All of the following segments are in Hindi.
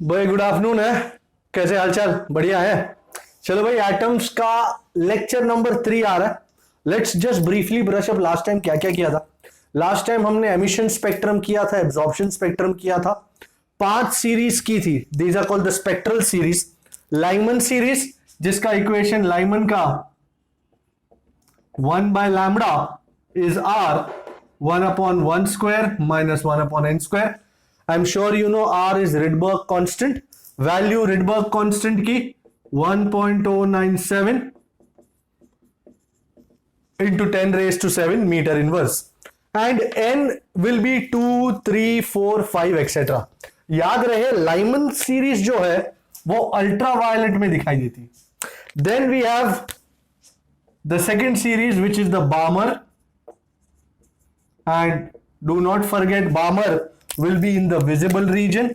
भाई गुड आफ्टरनून है। कैसे हालचाल? बढ़िया है। चलो भाई, एटम्स का लेक्चर नंबर 3 आ रहा है। Let's just briefly brush up last time क्या क्या किया था। लास्ट टाइम हमने एमिशन स्पेक्ट्रम किया था, एब्जॉर्प्शन स्पेक्ट्रम किया था, 5 सीरीज की थी। These are called the spectral series. Lyman series, जिसका इक्वेशन लाइमन का 1 by lambda is r 1 upon 1 square minus 1 upon n square. I'm sure you know r is Rydberg constant. Value Rydberg constant की 1.097 into 10 raised to 7 meter inverse. And n will be 2, 3, 4, 5 etc. याद रहे लाइमन सीरीज जो है वो अल्ट्रावायलेट में दिखाई देती। Then we have the second series, which is the Balmer, and do not forget Balmer will be in the visible region.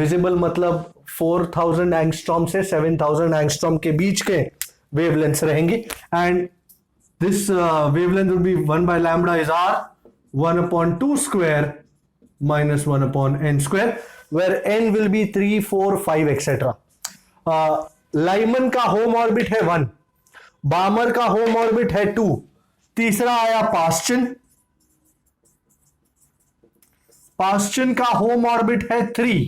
Visible मतलब 4000 एंगस्ट्रॉम से 7000 एंगस्ट्रॉम के बीच के वेवलेंथ्स रहेंगी, and this wavelength would be 1 by lambda is r 1 upon 2 square minus 1 upon n square, where n will be 3, 4, 5 etc. Lyman का होम ऑर्बिट है 1, बामर का होम ऑर्बिट है 2, तीसरा आया पास्चन। पास्चन का होम ऑर्बिट है 3,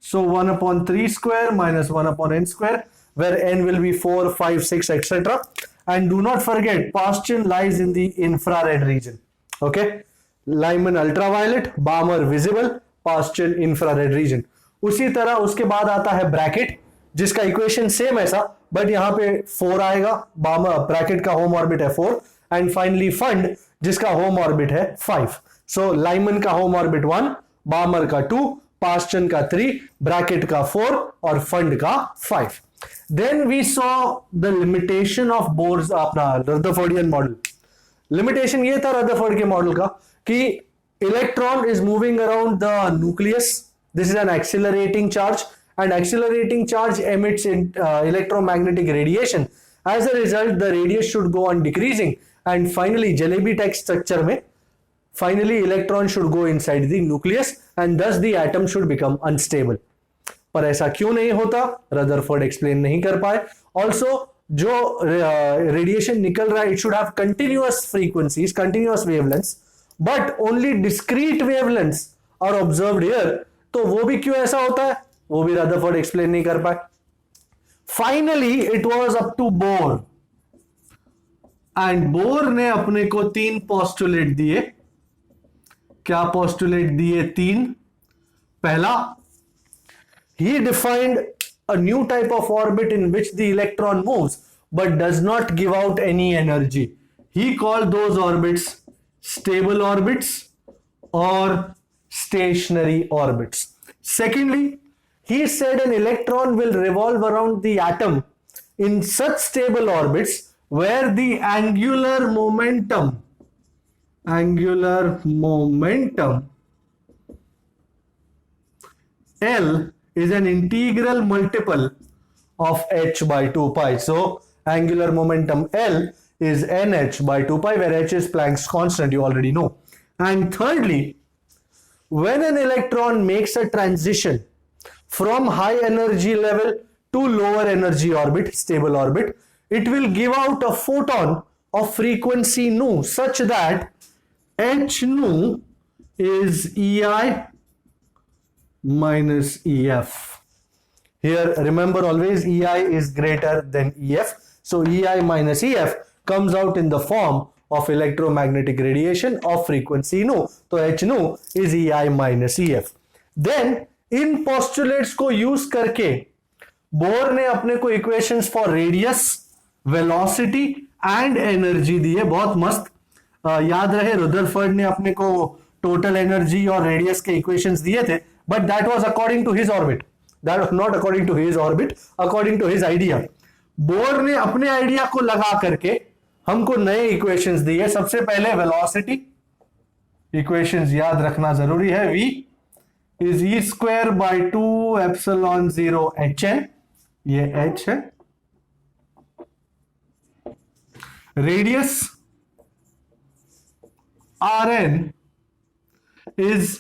so 1 upon 3 square minus 1 upon n square, where n will be 4, 5, 6 etc. And do not forget Paschen lies in the infrared region. Okay, Lyman ultraviolet, Balmer visible, Paschen infrared region. उसी तरह उसके बाद आता है ब्रैकेट, जिसका इक्वेशन सेम ऐसा, बट यहां पे 4 आएगा। बामर ब्रैकेट का होम ऑर्बिट है 4, एंड फाइनली फंड, जिसका होम ऑर्बिट है 5। सो लाइमन का होम ऑर्बिट 1, बामर का 2, पास्चन का 3, ब्रैकेट का 4 और फंड का 5। Then we saw the limitation of Bohr's, अपना रदरफोर्डियन मॉडल। लिमिटेशन ये था रदरफोर्ड के मॉडल का कि electron is moving around the nucleus, this is an accelerating charge, and accelerating charge emits electromagnetic radiation. As a result, the radius should go on decreasing, and finally jalebi type structure में finally electron should go inside the nucleus, and thus the atom should become unstable. पर ऐसा क्यों नहीं होता, रदरफोर्ड एक्सप्लेन नहीं कर पाए। ऑल्सो जो रेडिएशन निकल रहा है, it should have continuous frequencies, continuous wavelengths, but only discrete wavelengths are observed here. तो वो भी क्यों ऐसा होता है, वो भी रदरफोर्ड एक्सप्लेन नहीं कर पाए। Finally it was up to Bohr, and Bohr ने अपने को 3 पोस्टुलेट दिए। क्या पोस्टुलेट दिए? 3। पहला, he defined a new type of orbit in which the electron moves but does not give out any energy. He called those orbits stable orbits or stationary orbits. Secondly, he said an electron will revolve around the atom in such stable orbits where the angular momentum L is an integral multiple of h by 2 pi. So angular momentum L is nh by 2 pi, where h is Planck's constant, you already know. And thirdly, when an electron makes a transition from high energy level to lower energy orbit, stable orbit, it will give out a photon of frequency nu such that h nu is EI minus EF. Here remember always EI is greater than EF, so EI minus EF comes out in the form of electromagnetic radiation of frequency nu, so h nu is EI minus EF. Then इन पोस्टुलेट्स को यूज करके बोर ने अपने को equations for radius, velocity and energy दिए। बहुत मस्त। याद रहे रदरफोर्ड ने अपने को टोटल एनर्जी और रेडियस के इक्वेशंस दिए थे, but that was according to his orbit, that was not according to his orbit, according to his idea. Bohr ने अपने आइडिया को लगा करके हमको नए इक्वेशंस दिए। सबसे पहले वेलोसिटी इक्वेशंस याद रखना जरूरी है। v is e square by 2 epsilon 0 hn, ये h है। Radius rn is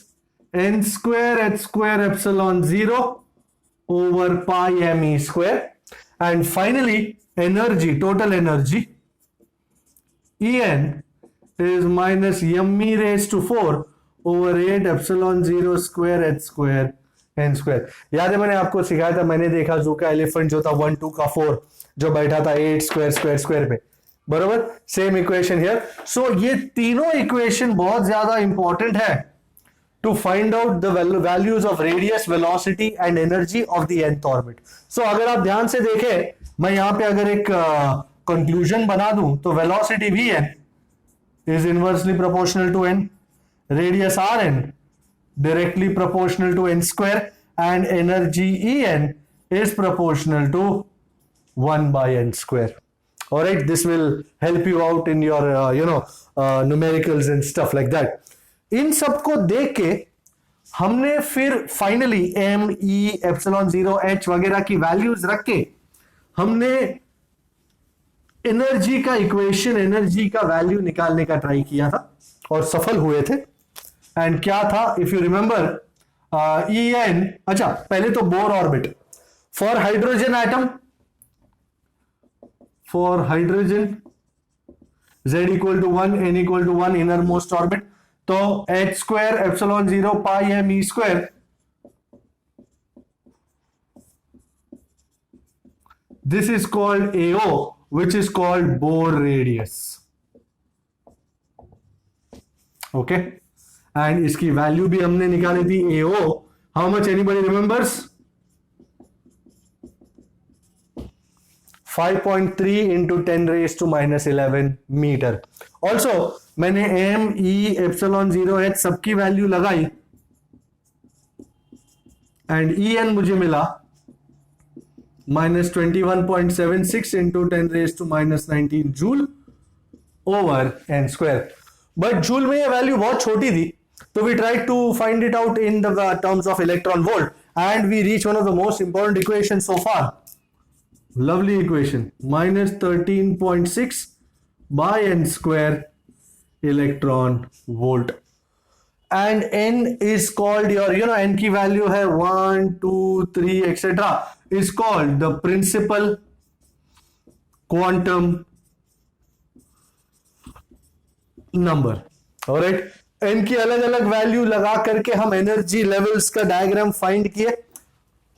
n square h square epsilon 0 over pi me square. And finally, energy, total energy, En is minus me raised to 4 over 8 epsilon 0 square h square n square. याद है मैंने आपको सिखाया था, मैंने देखा जू का एलिफेंट जो था 1 2 का 4 जो बैठा था 8 स्क्वायर स्क्वायर स्क्वायर पे, बरोबर. Same equation here. सो ये तीनों इक्वेशन बहुत ज्यादा इंपॉर्टेंट है to find out the values of radius, velocity and energy of the nth orbit. So अगर आप ध्यान से देखें, मैं यहां पे अगर एक conclusion बना दूं तो velocity Vn is inversely proportional to n, radius Rn directly proportional to n square, and energy En is proportional to 1 by n square. All right, this will help you out in your numericals and stuff like that. इन सबको देख के हमने फिर finally m e epsilon 0 h वगैरह की वैल्यूज रख के हमने एनर्जी का इक्वेशन, एनर्जी का वैल्यू निकालने का ट्राई किया था और सफल हुए थे. एंड क्या था, if you remember, e n. अच्छा, पहले तो Bohr orbit for hydrogen atom, for hydrogen z equal to 1, n equal to 1, inner most orbit. तो h square epsilon 0 pi m e square, this is called AO, which is called Bohr radius. Okay, and इसकी वैल्यू भी हमने निकाली थी AO. How much, anybody remembers? 5.3 into 10 raised to minus 11 metre. Also मैंने एम ई एप्सिलॉन 0 एच सबकी वैल्यू लगाई एंड ई एन मुझे मिला minus 21.76 into 10 raised to minus 19 joule over n square. But joule में ये वैल्यू बहुत छोटी थी, तो we try to find it out in the terms of electron volt and we reach one of the most important equation so far. Lovely equation, minus 13.6 by n square electron volt. And n is called your, n की value है 1, 2, 3, etc. is called the principal quantum number. Alright, n की अलग अलग वैल्यू लगा करके हम एनर्जी लेवल्स का डायग्राम फाइंड किए.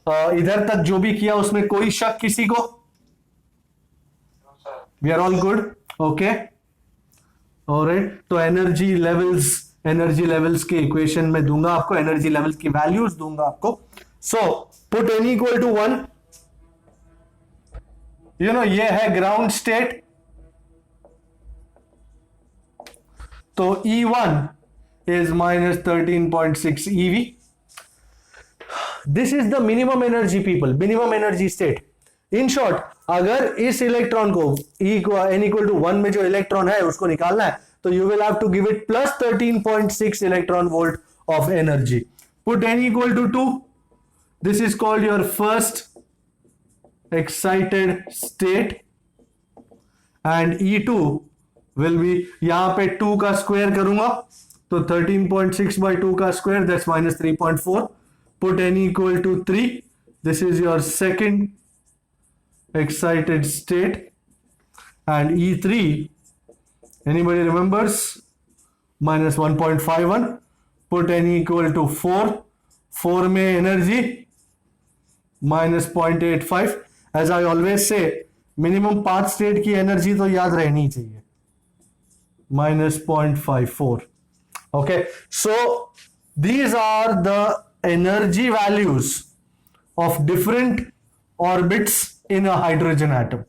इधर तक जो भी किया उसमें कोई शक किसी को? We are all good. Okay, alright. तो एनर्जी लेवल्स के इक्वेशन में दूंगा आपको, एनर्जी लेवल्स की वैल्यूज दूंगा आपको. So put n equal to 1, ये है ग्राउंड स्टेट. तो E1 is minus 13.6 eV. This is the minimum energy, people, minimum energy state. In short, अगर इस इलेक्ट्रॉन को n equal to 1 में जो इलेक्ट्रॉन है उसको निकालना है तो you will have to give it plus 13.6 electron volt of energy. Put n equal to 2. This is called your first excited state and E2 will be, यहां पे 2 का स्क्वायर करूंगा तो 13.6 by 2 का square, that's minus 3.4. Put n equal to 3. This is your second excited state and E3, anybody remembers, minus 1.51. Put n equal to 4. 4 में energy minus 0.85. As I always say, minimum पांच स्टेट की एनर्जी तो याद रहनी चाहिए, minus 0.54. Okay, so these are the energy values of different orbits in a hydrogen atom.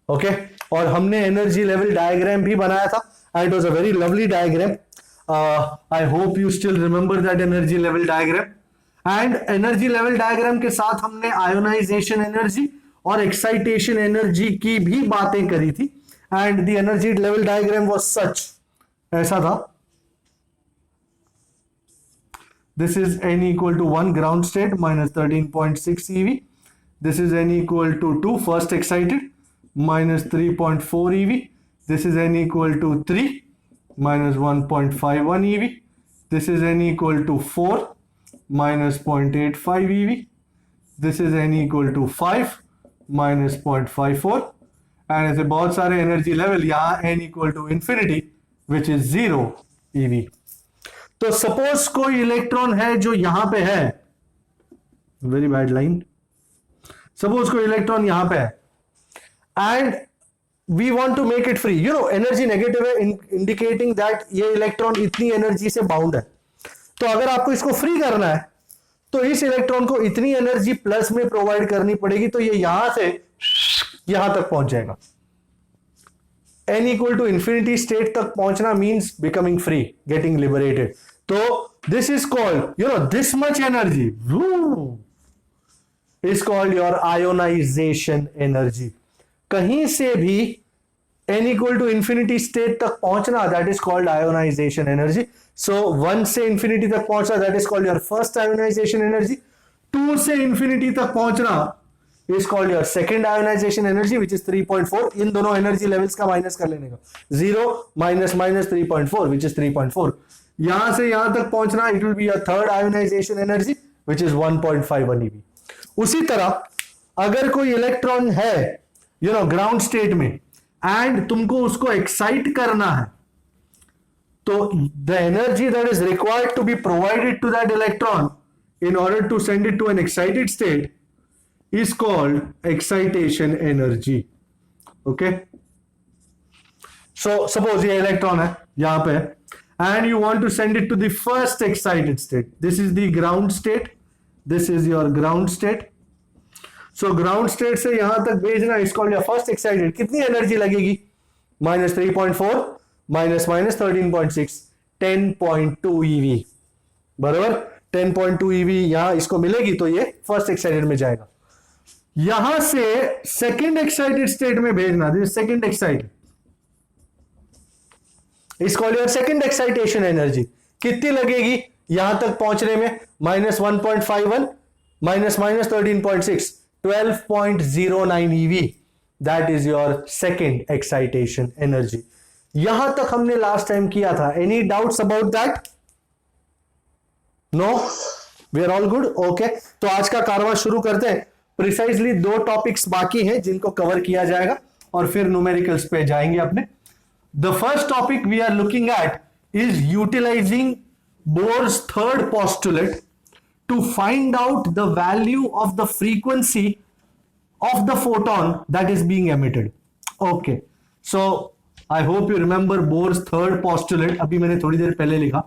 Okay, और हमने एनर्जी लेवल डायग्राम भी बनाया था and it was a very lovely diagram. I hope you still remember that energy level diagram. And energy level diagram के साथ हमने आयोनाइजेशन एनर्जी और एक्साइटेशन एनर्जी की भी बातें करी थी. And the energy level diagram was such, ऐसा था. This is n equal to 1 ground state minus 13.6 eV. This is n equal to 2 first excited minus 3.4 eV. This is n equal to 3 minus 1.51 eV. this is n equal to 4 minus 0.85 ev, this is n equal to 5 minus 0.54, and ऐसे बहुत सारे एनर्जी लेवल, यहां n equal to infinity which is 0 ev. तो सपोज कोई इलेक्ट्रॉन है जो यहां पे है, वेरी बैड लाइन, सपोज कोई इलेक्ट्रॉन यहां पे है and we want to make it free, you know energy negative है, इंडिकेटिंग दैट ये इलेक्ट्रॉन इतनी एनर्जी से बाउंड है. तो अगर आपको इसको फ्री करना है तो इस इलेक्ट्रॉन को इतनी एनर्जी प्लस में प्रोवाइड करनी पड़ेगी, तो ये यहां से यहां तक पहुंच जाएगा. n equal to infinity state तक पहुंचना means becoming free, getting liberated. तो this is called, you know, this much energy is called your ionization energy. कहीं से भी n equal to infinity state तक पहुंचना, that is called ionization energy. So 1 से इंफिनिटी तक पहुंचना, that is called your first ionization energy. 2 से इंफिनिटी तक पहुंचना is called your second ionization energy, which is 3.4. इन दोनों एनर्जी लेवल्स का माइनस कर लेने का, 0 माइनस माइनस 3.4 which is 3.4. यहां से यहां तक पहुंचना, it will be your third ionization energy which is 1.51 eV. उसी तरह अगर कोई इलेक्ट्रॉन है, यू नो, ग्राउंड स्टेट में एंड तुमको उसको एक्साइट करना है, तो the energy that is required to be provided to that electron in order to send it to an excited state is called excitation energy. Okay, so suppose ये इलेक्ट्रॉन है यहां पे and you want to send it to the first excited state. This is the ground state, this is your ground state. So ground state से यहां तक भेजना is called your first excited. कितनी एनर्जी लगेगी? minus 3.4 minus minus 13.6, 10.2 eV. बराबर 10.2 eV यहां इसको मिलेगी, तो ये फर्स्ट एक्साइटेड में जाएगा. यहां से सेकंड एक्साइटेड स्टेट में भेजना, this second excited is called your second excitation energy. कितनी लगेगी यहां तक पहुंचने में? Minus 1.51 minus minus 13.6, 12.09 eV. That is your second excitation energy. यहां तक हमने लास्ट टाइम किया था. Any doubts about that? No, we are all good. Okay, तो आज का कारवां शुरू करते हैं. प्रिसाइजली 2 टॉपिक्स बाकी हैं जिनको कवर किया जाएगा और फिर न्यूमेरिकल्स पे जाएंगे अपने. The first topic we are looking at is utilising Bohr's third postulate to find out the value of the frequency of the photon that is being emitted. Okay, so I hope you remember Bohr's third postulate. अभी मैंने थोड़ी देर पहले लिखा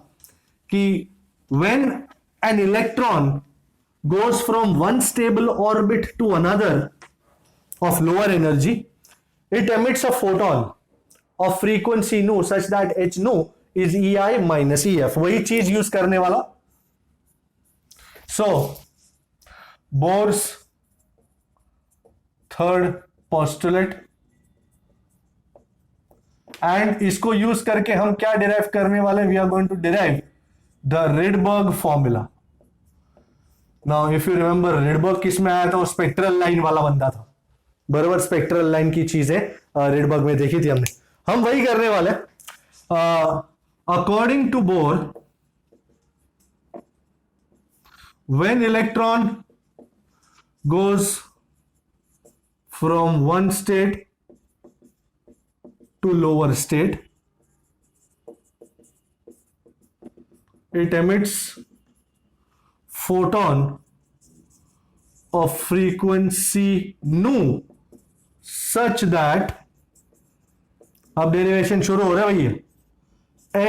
कि when an electron goes from one stable orbit to another of lower energy, it emits a photon of frequency nu such that h nu is EI minus EF. वही चीज यूज करने वाला. So Bohr's third postulate, and इसको यूज करके हम क्या डिराइव करने वाले? We are going to derive the Rydberg formula. Now if you remember, Rydberg किस में आया था? वो स्पेक्ट्रल लाइन वाला बंदा था. बराबर, स्पेक्ट्रल लाइन की चीजें Rydberg में देखी थी हमने. हम वही करने वाले. According to Bohr, when electron goes from one state to lower state, it emits photon of frequency nu such that, अब डेरिवेशन शुरू हो रहा है भैया,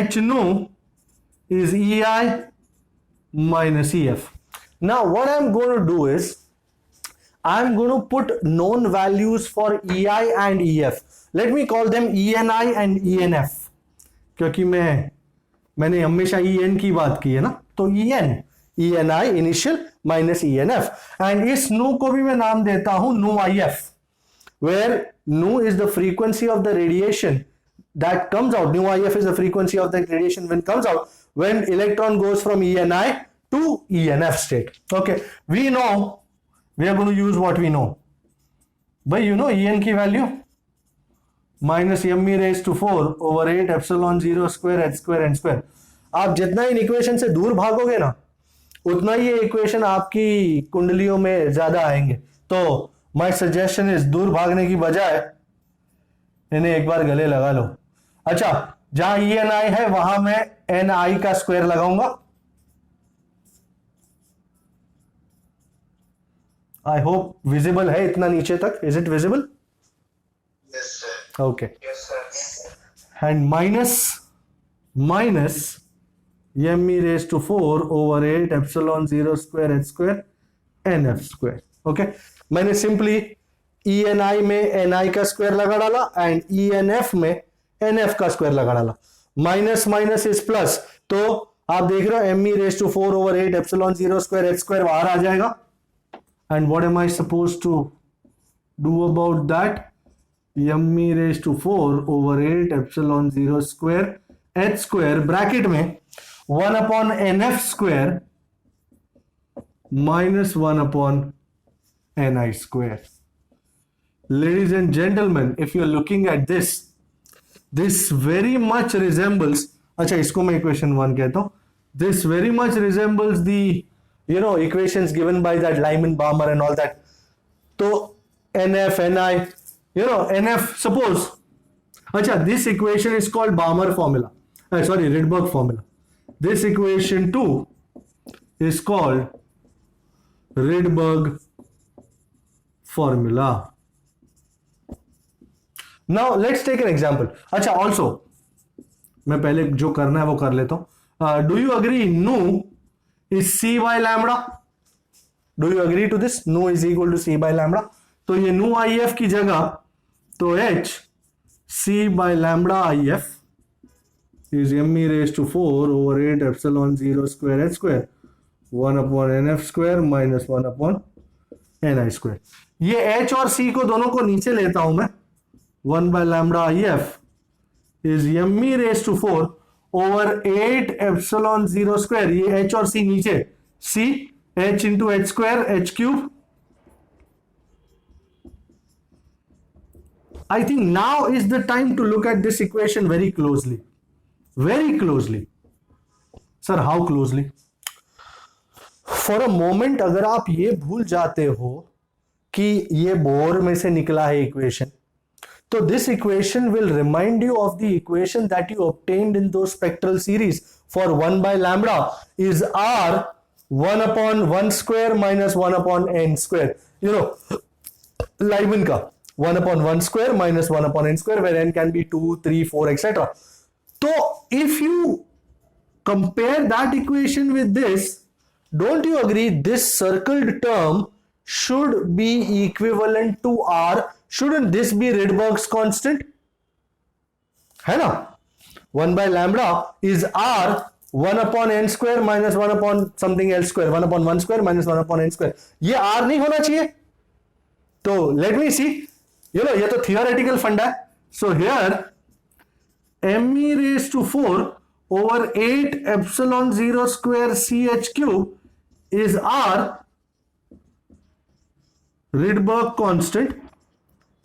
h nu is EI minus EF. Now what I'm going to do is I'm going to put known values for EI and EF. Let me call them ENI and ENF, क्योंकि मैंने हमेशा EN की बात की है ना. तो ENI initial minus ENF, and इस nu को भी मैं नाम देता हूं nu IF, where nu is the frequency of the radiation that comes out. Nu IF is the frequency of the radiation when comes out when electron goes from ENI to ENF state. Okay, we know, we are going to use what we know. But you know En की value minus m e raised to 4 over 8 epsilon 0 square h square n square. आप जितना इन इक्वेशन से दूर भागोगे ना, उतना ही ये इक्वेशन आपकी कुंडलियों में ज्यादा आएंगे। तो माय सजेशन इज दूर भागने की बजाय इन्हें एक बार गले लगा लो। अच्छा, जहां ई एन आई है वहां मैं एन आई का स्क्वायर लगाऊंगा। आई होप विजिबल है इतना नीचे तक। Is it visible? Yes, sir. Okay. Yes, sir. And minus m E raise to 4 over 8 epsilon 0 square H square n f square. Okay, मैंने सिंपली ई एन आई में एन आई का स्क्वायर लगा डाला एंड ई एन एफ में एन एफ का स्क्वायर लगा डाला। माइनस माइनस इज प्लस, तो आप देख रहे हो m E raise to 4 over 8 epsilon 0 square H square बाहर आ जाएगा। And what am I suppose to do about that? M E raise to 4 over 8 epsilon 0 square H square bracket में 1 upon n f square minus 1 upon N I square. Ladies and gentlemen, if you are looking at this, this very much resembles, अच्छा इसको मैं equation 1 कहता हूं, this very much resembles the equations given by that Lyman Balmer and all that. तो NF, NI, NF, suppose, अच्छा this equation is called Balmer formula, sorry, Rydberg formula. This equation 2 is called Rydberg formula. Now let's take an example. अच्छा, ऑल्सो मैं पहले जो करना है वो कर लेता हूं। Do you agree nu is C by lambda? Do you agree to this? Nu is equal to C by lambda. तो ये नू आई एफ की जगह तो H C by lambda I F is M E raise to 4 over 8 epsilon 0 square H square 1 upon n f square minus 1 upon N I square. ये एच और सी को दोनों को नीचे लेता हूं मैं। 1 by lambda IF is m e raised to 4 over 8 epsilon 0 square. ये h और c नीचे, c h into h square h cube. I think now is the time to look at this equation very closely. Very closely. Sir, how closely? For a moment अगर आप ये भूल जाते हो कि ये बोर में से निकला है equation, so this equation will remind you of the equation that you obtained in those spectral series for 1 by lambda is r 1 upon 1 square minus 1 upon n square. Lyman ka 1 upon 1 square minus 1 upon n square, where n can be 2, 3, 4, etc. So if you compare that equation with this, don't you agree this circled term should be equivalent to r? Shouldn't this be Rydberg's constant? है ना? 1 by lambda is r 1 upon n square minus 1 upon something else square, 1 upon 1 square minus 1 upon n square. ये r नहीं होना चाहिए? तो let me see. ये तो theoretical फंडा है. So here m e raised to 4 over 8 epsilon 0 square ch cube is r Rydberg constant.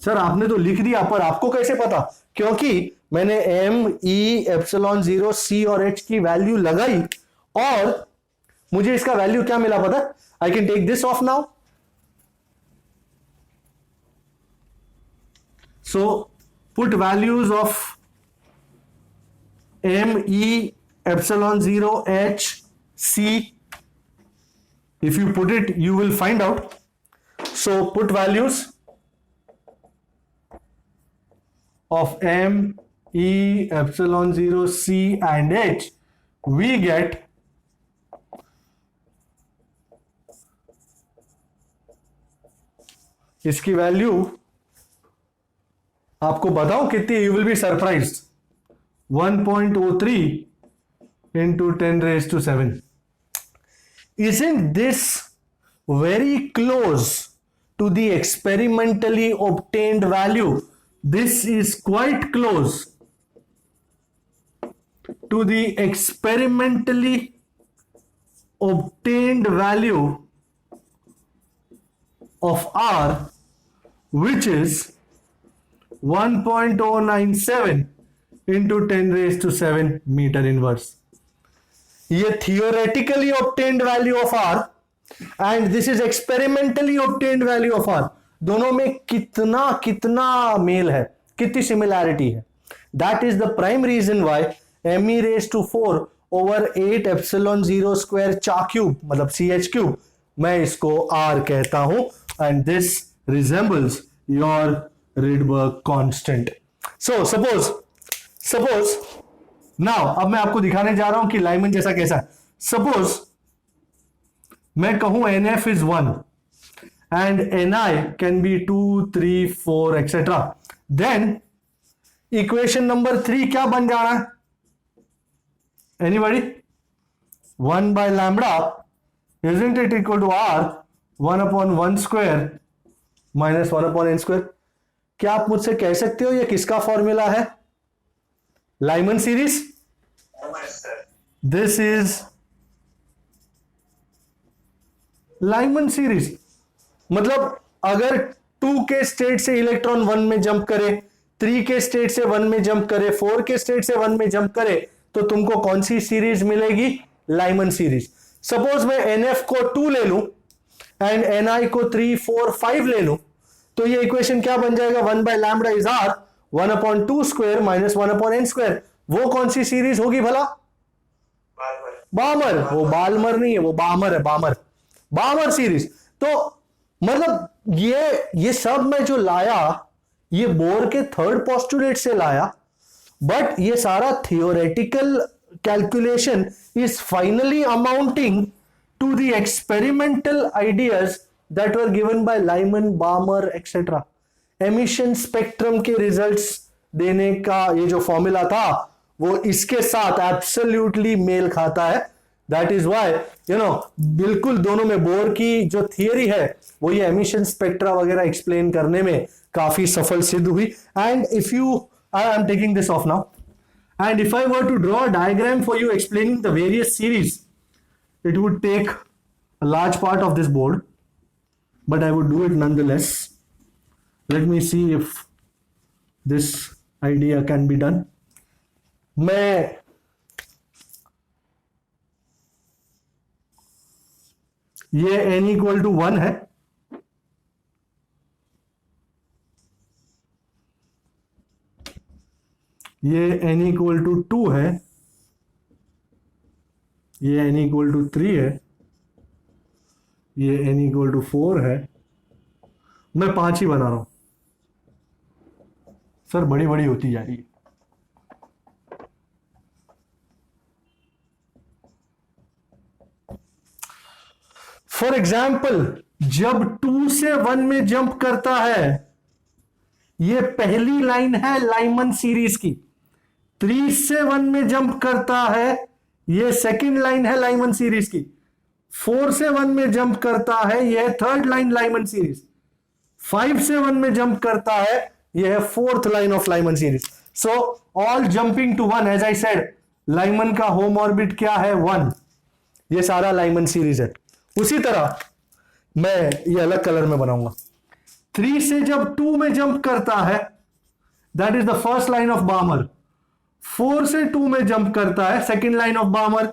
Sir आपने तो लिख दिया, पर आपको कैसे पता? क्योंकि मैंने एम ई एप्सिलॉन 0 सी और एच की वैल्यू लगाई और मुझे इसका वैल्यू क्या मिला पता? I can take this off now. So put values of m e epsilon 0 h c, if you put it you will find out. So put values of m e epsilon 0 c and h, we get इसकी वैल्यू आपको बताओ कितनी? You will be surprised. 1.03 into 10 raised to 7. Isn't this very close to the experimentally obtained value? This is quite close to the experimentally obtained value of R, which is 1.097 into 10 raised to 7 meter inverse. ये theoretically obtained value of R and this is experimentally obtained value of R, दोनों में कितना कितना मेल है, कितनी सिमिलैरिटी है. That is the prime reason why me raised to 4 over 8 epsilon 0 square चा क्यूब मतलब CH क्यूब, मैं इसको R कहता हूं and this resembles your Rydberg constant. So suppose now अब मैं आपको दिखाने जा रहा हूं कि लाइमन जैसा कैसा है. Suppose मैं कहूं NF is 1 and NI can be 2, 3, 4 etc. Then equation number 3 क्या बन जाना है? Anybody? 1 by lambda, isn't it equal to R 1 upon 1 square minus 1 upon n square? क्या आप मुझसे कह सकते हो ये किसका फॉर्मूला है? Lyman series. This is Lyman series. मतलब अगर 2 के स्टेट से इलेक्ट्रॉन 1 में जंप करे, 3 के स्टेट से 1 में जंप करे, 4 के स्टेट से 1 में जंप करे, तो तुमको कौन सी सीरीज मिलेगी? Lyman series. सपोज मैं NF को 2 ले लूं एंड NI को 3, 4, 5 ले लूं, तो ये इक्वेशन क्या बन जाएगा? 1 by lambda is R 1 upon 2 square minus 1 upon n square. वो कौन सी सीरीज होगी भला? बामर. वो बालमर नहीं है, वो बामर है. बामर सीरीज. तो मतलब ये सब मैं जो लाया ये बोर के थर्ड पोस्टुलेट से लाया, बट ये सारा theoretical calculation is finally amounting to the experimental ideas that were given by Lyman, Balmer etcetera. Emission spectrum के रिजल्ट्स देने का ये जो फॉर्मूला था वो इसके साथ एब्सोल्युटली मेल खाता है. दैट इज व्हाई बिल्कुल दोनों में बोर की जो थियरी है वो ये एमिशन स्पेक्ट्रा वगैरह एक्सप्लेन करने में काफी सफल सिद्ध हुई. And if you I am taking this off now, and if I were to draw a diagram for you explaining the various series, it would take a large part of this board, but I would do it nonetheless. Let me see if this idea can be done. मैं ये n equal to 1 है, ये n equal to 2 है, ये n equal to 3 है, ये n equal to 4 है. मैं 5 ही बना रहा हूं सर, बड़ी बड़ी होती जा रही है. फॉर एग्जाम्पल जब 2 से 1 में जंप करता है, ये पहली लाइन है लाइमन सीरीज की. 3 से 1 में जंप करता है, ये सेकंड लाइन है लाइमन सीरीज की. 4 से 1 में जंप करता है, यह थर्ड लाइन लाइमन सीरीज. 5 से 1 में जंप करता है, यह है fourth line of Lyman series. So all jumping to 1. As I said, Lyman का होम ऑर्बिट क्या है? 1. ये सारा लाइमन सीरीज है. उसी तरह मैं ये अलग कलर में बनाऊंगा. 3 से जब 2 में जंप करता है, that is the first line of बामर. 4 से 2 में जंप करता है, सेकेंड लाइन ऑफ बामर.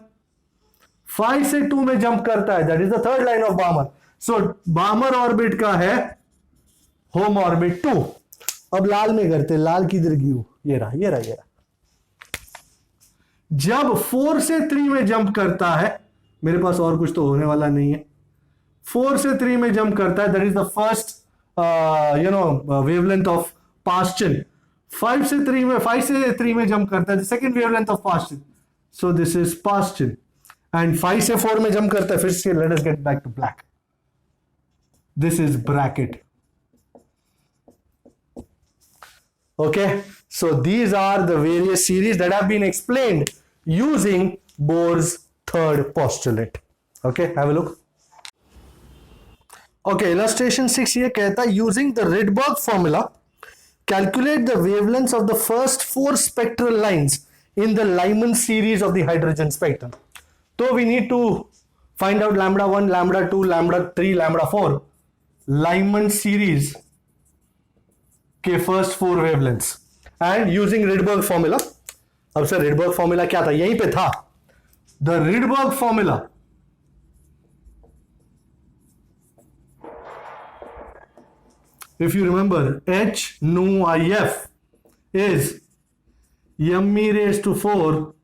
5 से 2 में जंप करता है, that is the third line of बामर. So बामर orbit का है होम ऑर्बिट 2. अब लाल में करते, लाल किधर गई? ये रहा. जब 4 से 3 में जंप करता है, मेरे पास और कुछ तो होने वाला नहीं है. 4 से 3 में जंप करता है, that is the first wavelength of Paschen. 5 से 3 में जंप करता है, second wavelength of Paschen. So this is Paschen. And 5 से 4 में जंप करता है, फिर से let us get back to Brackett. This is Brackett. Okay, so these are the various series that have been explained using Bohr's third postulate. Okay, have a look. Okay, illustration 6 ये कहता है using the Rydberg formula, calculate the wavelengths of the first 4 spectral lines in the Lyman series of the hydrogen spectrum. So we need to find out lambda 1, lambda 2, lambda 3, lambda 4 Lyman series के first 4 wavelengths and using Rydberg formula. अब सर रिडबर्ग फॉर्मूला क्या था? यहीं पे था. The Rydberg formula if you remember, H nu IF is m e raised to 4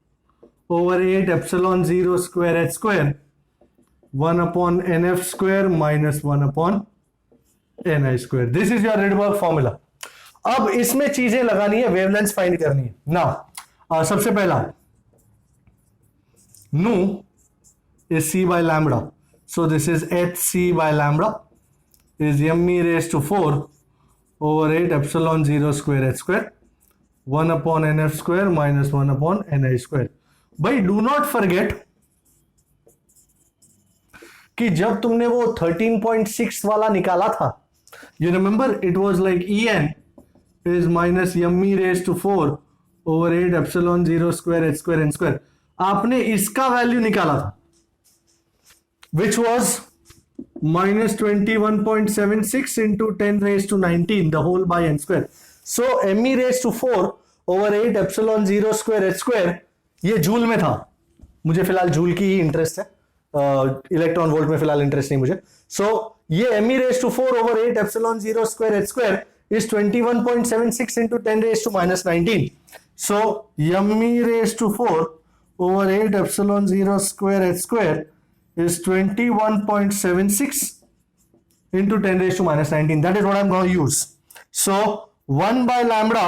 over 8 epsilon 0 square h square 1 upon nf square minus 1 upon ni square. This is your Rydberg formula. अब इसमें चीजें लगानी है, वेवलेंथ फाइंड करनी है. नाउ सबसे पहला nu is c by lambda, so this is hc by lambda is m e raised to 4 over 8 epsilon 0 square h square 1 upon nf square minus 1 upon ni square. भाई डू नॉट फॉरगेट कि जब तुमने वो 13.6 वाला निकाला था, you remember it was like en is minus m e raised to 4 over 8 epsilon 0 square h square n square. आपने इसका वैल्यू निकाला था which was minus 21.76 into 10 raised to 19 the whole by n square. So m e raised to 4 over 8 epsilon 0 square h square ये जूल में था. मुझे फिलहाल जूल की ही इंटरेस्ट है, इलेक्ट्रॉन वोल्ट में फिलहाल इंटरेस्ट नहीं मुझे. सो ये m e raised to 4 over 8 epsilon 0 square h square is 21.76 into 10 raised to minus 19. So m e raised to 4 over 8 epsilon 0 square h square is 21.76 into 10 raised to minus 19. That is what I'm going to use. So 1 by lambda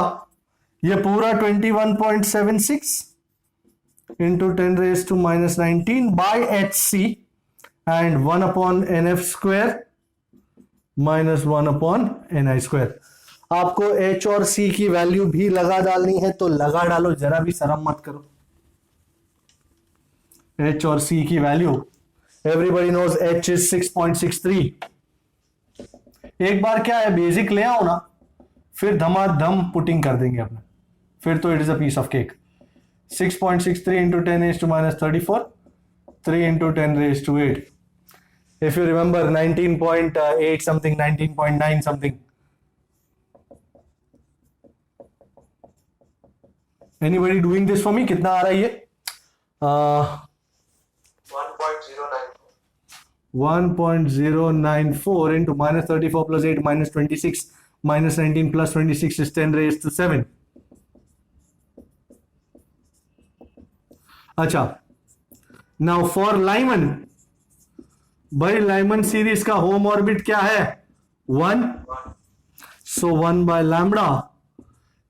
ये पूरा 21.76 into 10 raised to minus 19 by hc and 1 upon nf square minus 1 upon ni square. आपको h और c की वैल्यू भी लगा डालनी है तो लगा डालो, जरा भी शर्म मत करो. h और c की value everybody knows h is 6.63. एक बार क्या है, बेसिक ले आओ ना, फिर धमाधम पुटिंग कर देंगे अपने, फिर तो it is a piece of cake. 6.63 into 10 raised to minus 34, 3 into 10 raised to 8. If you remember 19.8 something, 19.9 something. Anybody doing this for me? कितना आ रहा है ये? 1.094 into minus 34 plus 8 minus 26 minus 19 plus 26 is 10 raised to 7. अच्छा, नाउ फॉर लाइमन, भाई लाइमन सीरीज का होम ऑर्बिट क्या है? 1. सो 1 by lambda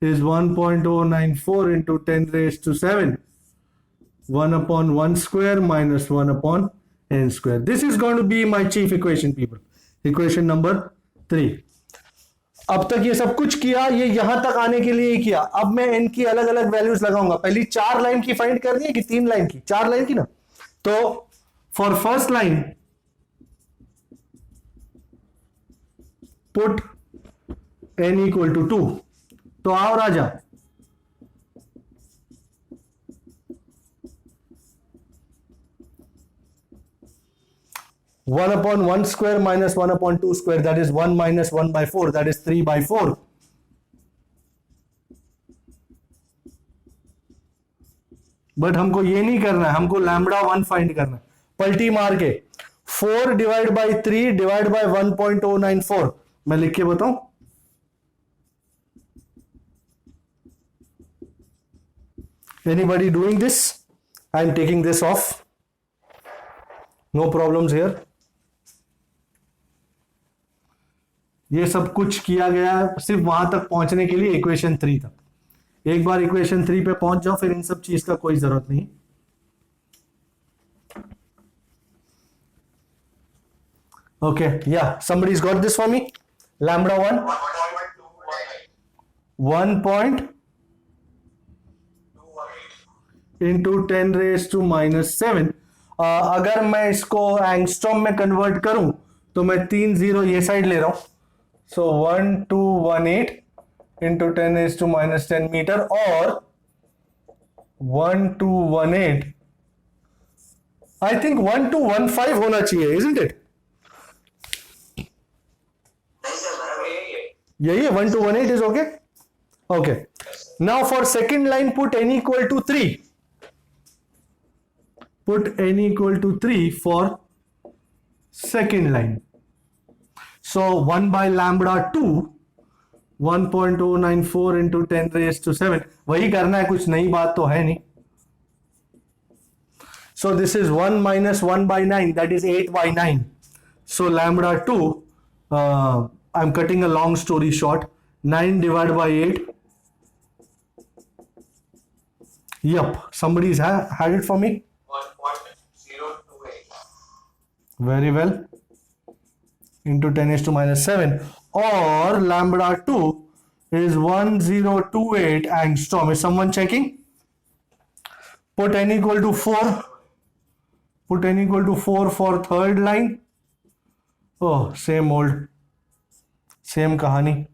is 1.094 into 10 raised to 7, 1 upon 1 square minus 1 upon n square. This is going to be my chief equation, people. Equation number 3. अब तक ये सब कुछ किया, ये यहां तक आने के लिए ही किया. अब मैं n की अलग अलग वैल्यूज लगाऊंगा. पहली 4 लाइन की फाइंड करनी है कि 3 लाइन की? 4 लाइन की ना. तो for first line put n equal to 2. तो आओ राजा, one upon 1 square minus 1 upon 2 square, that is 1 minus 1 by 4, that is 3 by 4. But हमको ये नहीं करना है, हमको लैम्बडा 1 फाइंड करना है. पलटी मार के 4 डिवाइड बाई 3 डिवाइड बाई 1.094. मैं लिख के बताऊं, anybody doing this? I am taking this off, no problems here. ये सब कुछ किया गया सिर्फ वहां तक पहुंचने के लिए इक्वेशन 3 तक. एक बार इक्वेशन 3 पे पहुंच जाओ, फिर इन सब चीज का कोई जरूरत नहीं. ओके, या somebody's got this for me? Lambda 1 1. into 10 raised to minus 7. अगर मैं इसको एंगस्ट्रॉम में कन्वर्ट करूं तो मैं 3 0 ये साइड ले रहा हूं. So 1218 into 10 raised to minus 10 metre और 1218 आई थिंक 1215 होना चाहिए, isn't it? यही है, 1218 is okay. Okay. Now for second line put n equal to 3. put n equal to 3 for second line. So 1 by lambda 2 1.094 into 10 raised to 7. वही करना है, कुछ नई बात तो है नहीं. So this is 1 minus 1 by 9, that is 8 by 9. So lambda 2, I'm cutting a long story short, 9 divided by 8. Yup, somebody's had it for me. 1.028. Very well. Into 10 raised to minus 7. Or lambda 2 is 1028 angstrom. Is someone checking? Put n equal to 4. Put n equal to 4 for third line. Oh, same old. Same kahani.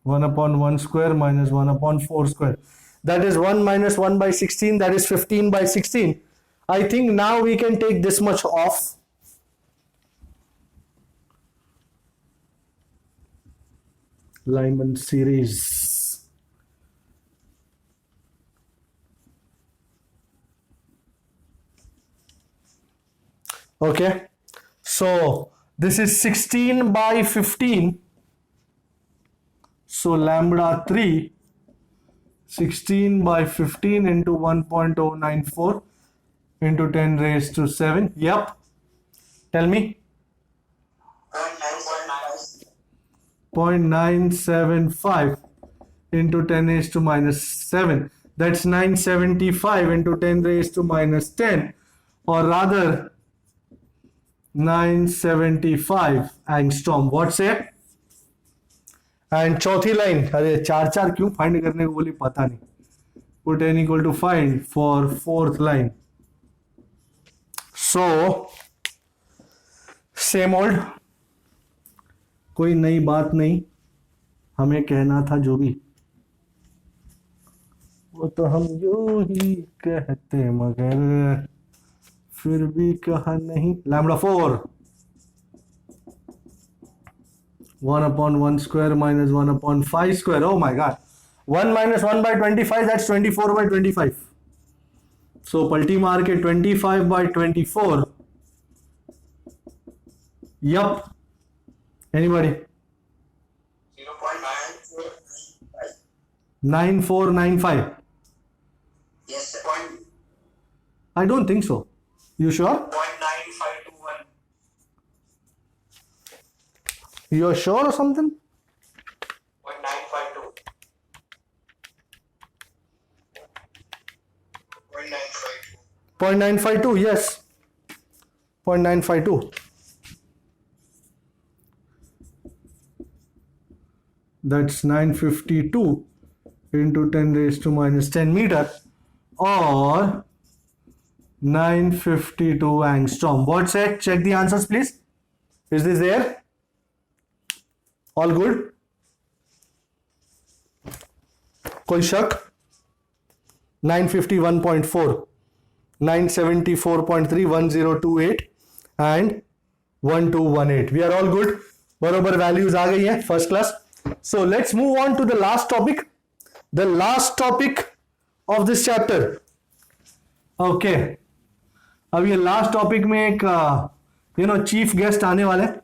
1 upon 1 square minus 1 upon 4 square. That is 1 minus 1 by 16. That is 15 by 16. I think now we can take this much off. Lyman series. Okay. So this is 16 by 15. So lambda 3, 16 by 15 into 1.094 into 10 raised to 7. Yep. Tell me. 0.975 into 10 raised to minus 7. That's 975 into 10 raised to minus 10. Or rather, 975 angstrom. What's it? And चौथी लाइन, अरे चार चार क्यों फाइंड करने को बोली पता नहीं. Put n equal to find for fourth line. So same old, कोई नई बात नहीं. हमें कहना था जो भी, वो तो हम यूं ही कहते मगर फिर भी कहा नहीं. Lambda 4, 1 upon 1 square minus 1 upon 5 square. Oh my god. 1 minus 1 by 25, that's 24 by 25. So पलटी मार के 25 by 24. Yup. Anybody? 0.9495. 9495. Yes, sir. I don't think so. You sure? 0.9521. You're sure or something? 0.952. 0.952. 0.952, yes. 0.952. That's 952 into 10 raised to minus 10 meter, or 952 angstrom. What's it? Check the answers, please. Is this there? All good? कोई शक? 951.4, 974.3, 1028 and 1218. We are all good. बरोबर values आ गई हैं, first class. So let's move on to the last topic. The last topic of this chapter. Okay. अब ये last topic में एक chief guest आने वाला है,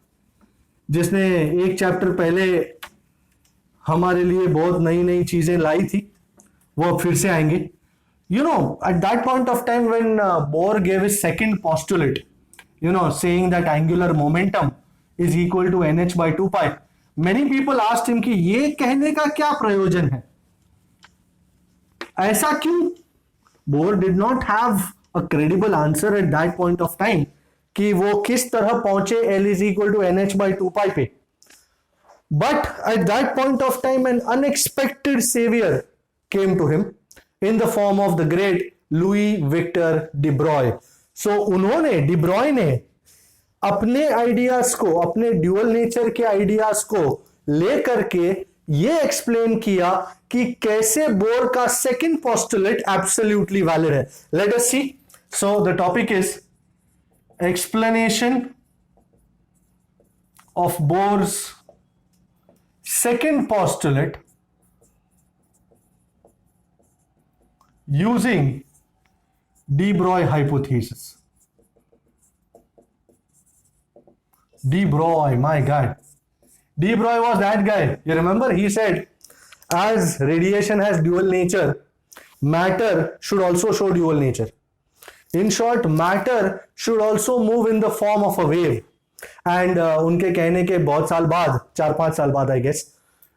जिसने एक चैप्टर पहले हमारे लिए बहुत नई नई चीजें लाई थी. वो फिर से आएंगे. At that point of time when Bohr gave his second postulate, saying that angular momentum is equal to nh by 2 pi, many people asked him कि ये कहने का क्या प्रयोजन है, ऐसा क्यों. Bohr did not have a credible answer at that point of time कि वो किस तरह पहुंचे L is equal to nh by 2 pi पे. But at that point of time an unexpected savior came to him in the form of the great Louis Victor de Broglie. So de Broglie ने अपने आइडियाज को, अपने ड्यूअल नेचर के आइडियाज को लेकर के ये एक्सप्लेन किया कि कैसे बोर का सेकंड पोस्टुलेट एब्सोल्युटली वैलिड है. Let us see. So the topic is explanation of Bohr's second postulate using de Broglie hypothesis. De Broglie, my God. De Broglie was that guy. You remember? He said, as radiation has dual nature, matter should also show dual nature. In short, matter should also move in the form of a wave. And उनके कहने के बहुत साल बाद, 4-5 साल बाद, I guess,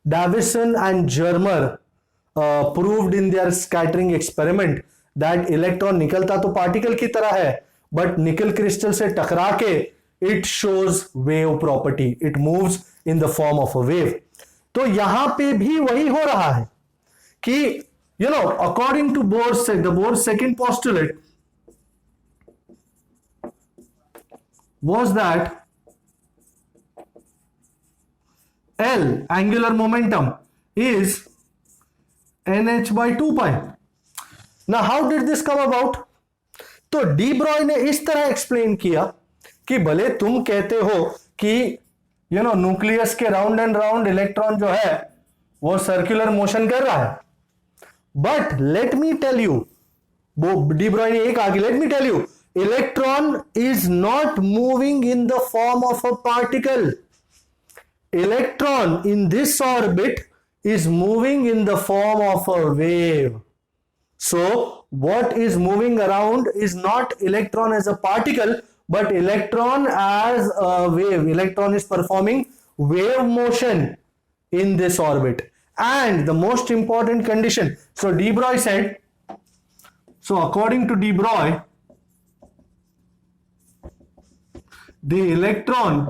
Davison and Germer proved in their scattering experiment that electron निकलता तो पार्टिकल की तरह है, but निकल क्रिस्टल से टकरा के it shows wave property. It moves in the form of a wave. तो यहां पे भी वही हो रहा है कि according to the Bohr's second postulate was that L, angular momentum, is nh by 2 pi. Now how did this come about? तो डी ब्रॉय ने इस तरह एक्सप्लेन किया कि भले तुम कहते हो कि न्यूक्लियस के राउंड एंड राउंड इलेक्ट्रॉन जो है वो सर्कुलर मोशन कर रहा है, but let me tell you, वो डी ब्रॉय ने एक आगे, let me tell you, electron is not moving in the form of a particle. Electron in this orbit is moving in the form of a wave. So what is moving around is not electron as a particle, but electron as a wave. Electron is performing wave motion in this orbit. And the most important condition, so de Broglie said, so according to de Broglie, the electron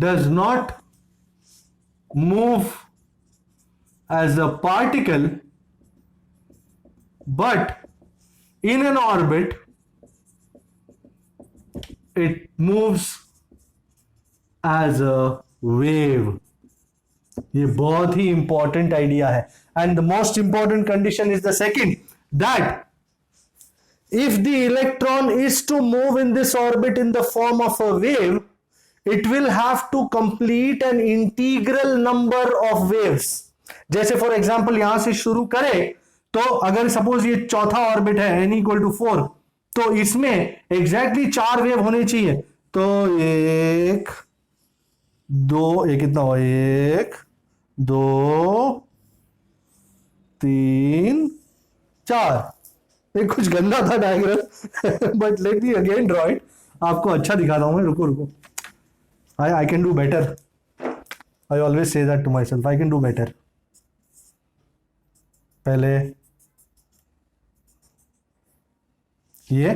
does not move as a particle, but in an orbit it moves as a wave. ये बहुत ही इंपॉर्टेंट आइडिया है. And the most important condition is the second, that if the electron is to move in this orbit in the form of a wave, it will have to complete an integral number of waves. जैसे फॉर एग्जाम्पल यहां से शुरू करें तो अगर सपोज ये चौथा ऑर्बिट है n इक्वल टू 4, तो इसमें एग्जैक्टली 4 वेव होने चाहिए. तो 1 2, ये कितना हुआ, 1 2 3 4. ये कुछ गंदा था diagram, but let me again draw it. आपको अच्छा दिखाता हूं मैं, रुको. I can do better. I always say that to myself. I can do better. पहले ये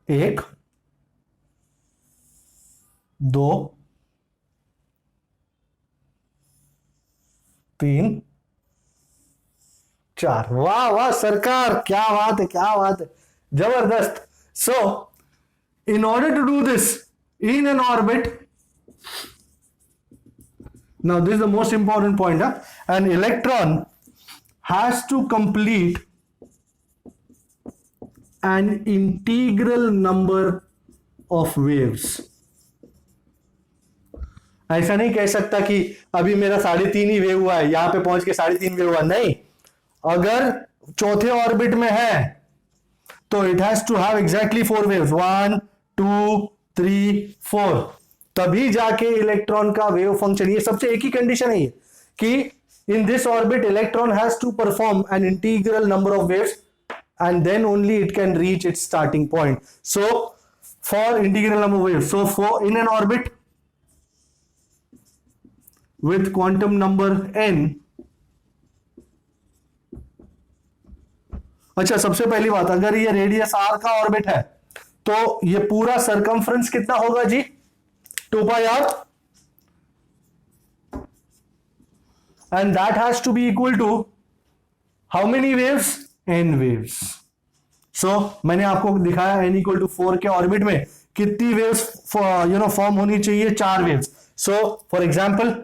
1 2 3 4. वाह वाह सरकार, क्या बात है, जबरदस्त. So in order to do this in an orbit, now this is the most important point, an electron has to complete an integral number of waves. ऐसा नहीं कह सकता कि अभी मेरा 3.5 ही वेव हुआ है, यहां पे पहुंच के 3.5 वेव हुआ. नहीं, अगर चौथे ऑर्बिट में है तो it has to have exactly 4 waves, 1 2 3 4, तभी जाके इलेक्ट्रॉन का वेव फंक्शन. ये सबसे एक ही कंडीशन है कि in this orbit electron has to perform an integral number of waves and then only it can reach its starting point. So for integral number of waves, so for in an orbit with quantum number n, अच्छा सबसे पहली बात, अगर ये रेडियस r का ऑर्बिट है तो ये पूरा सरकमफ्रेंस कितना होगा जी, 2 pi r, and that has to be equal to how many waves, n waves. So मैंने आपको दिखाया n equal to 4 के ऑर्बिट में कितनी वेव्स फॉर्म होनी चाहिए, 4 waves. So for example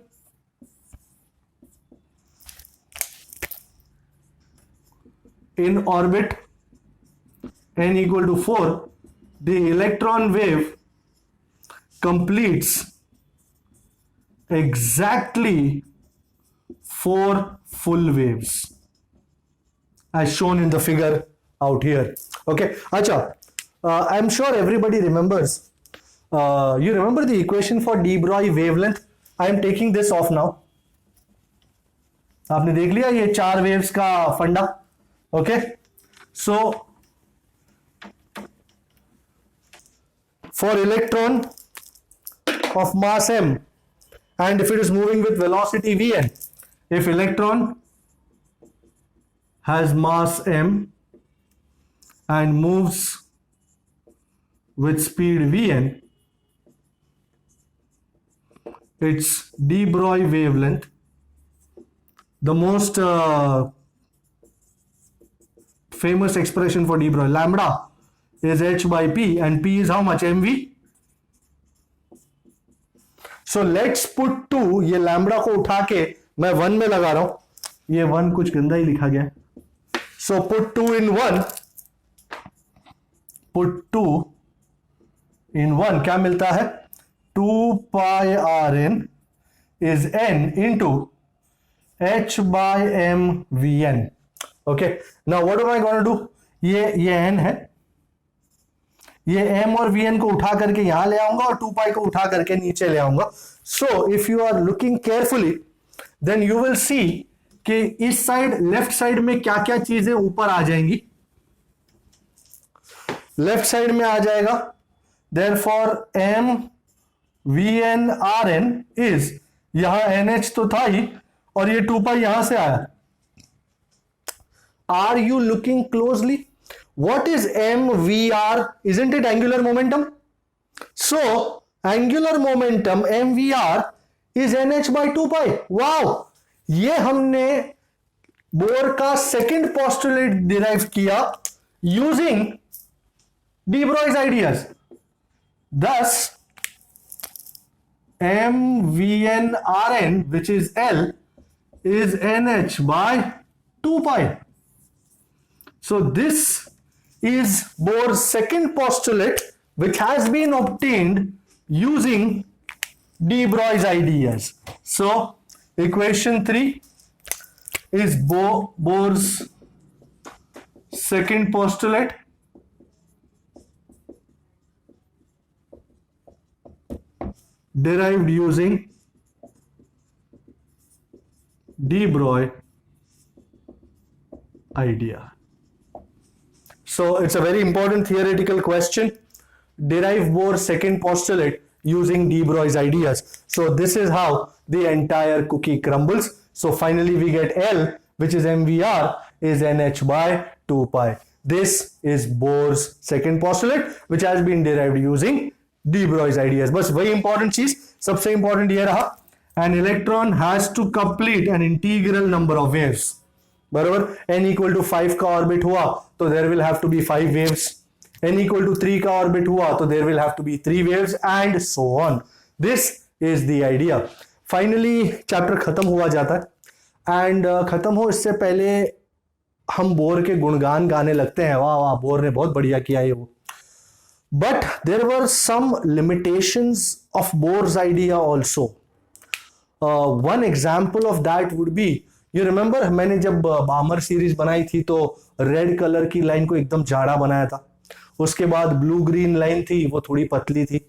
in orbit n equal to 4, the electron wave completes exactly 4 full waves as shown in the figure out here. Okay, acha, I'm sure everybody remembers, you remember the equation for de Broglie wavelength. I am taking this off now. आपने देख लिया ये 4 waves का फंडा. Okay, so for electron of mass m, and if it is moving with velocity vn, if electron has mass m and moves with speed vn, its de Broglie wavelength, the most famous expression for de Broglie, lambda is h by p, and p is how much? mv. So let's put 2, ये लैम्बडा को उठा के मैं 1 में लगा रहा हूं, ये 1 कुछ गंदा ही लिखा गया है. So put 2 in 1, put 2 in 1, क्या मिलता है? 2 pi rn is n into h by m vn. Okay, now what am I going to do? ये n है, ये m और vn को उठा करके यहां ले आऊंगा और 2 pi को उठा करके नीचे ले आऊंगा. So if you are looking carefully, then you will see कि इस साइड लेफ्ट साइड में क्या क्या चीजें ऊपर आ जाएंगी. लेफ्ट साइड में आ जाएगा, therefore m vn rn is, यहां nh तो था ही और ये 2 pi यहां से आया. Are you looking closely? What is mvr? Isn't it angular momentum? So angular momentum mvr is nh by 2 pi. Wow, ये हमने बोर का सेकंड पोस्टुलेट डिराइव किया using de Broglie's ideas. Thus mvn rn, which is L, is nh by 2 pi. So this is Bohr's second postulate, which has been obtained using de Broglie's ideas. So equation 3 is Bohr's second postulate, derived using de Broglie idea. So it's a very important theoretical question. Derive Bohr's second postulate using de Broglie's ideas. So this is how the entire cookie crumbles. So finally we get L, which is mvr, is nh by 2 pi. This is Bohr's second postulate, which has been derived using de Broglie's ideas. बस वही important चीज, सबसे important ये रहा, an electron has to complete an integral number of waves. बराबर, n equal to 5 का ऑर्बिट हुआ तो there will have to be 5 waves. n equal to 3 का ऑर्बिट हुआ तो there will have to be 3 waves, and so on. This is the idea. Finally chapter खत्म हुआ जाता है, एंड खत्म हो इससे पहले हम बोर के गुणगान गाने लगते हैं, वाह वाह बोर ने बहुत बढ़िया किया ये वो. But there were some limitations of Bohr's idea also. One example of that would be, you remember मैंने जब बामर सीरीज बनाई थी तो रेड कलर की लाइन को एकदम जाड़ा बनाया था, उसके बाद ब्लू ग्रीन लाइन थी वो थोड़ी पतली थी,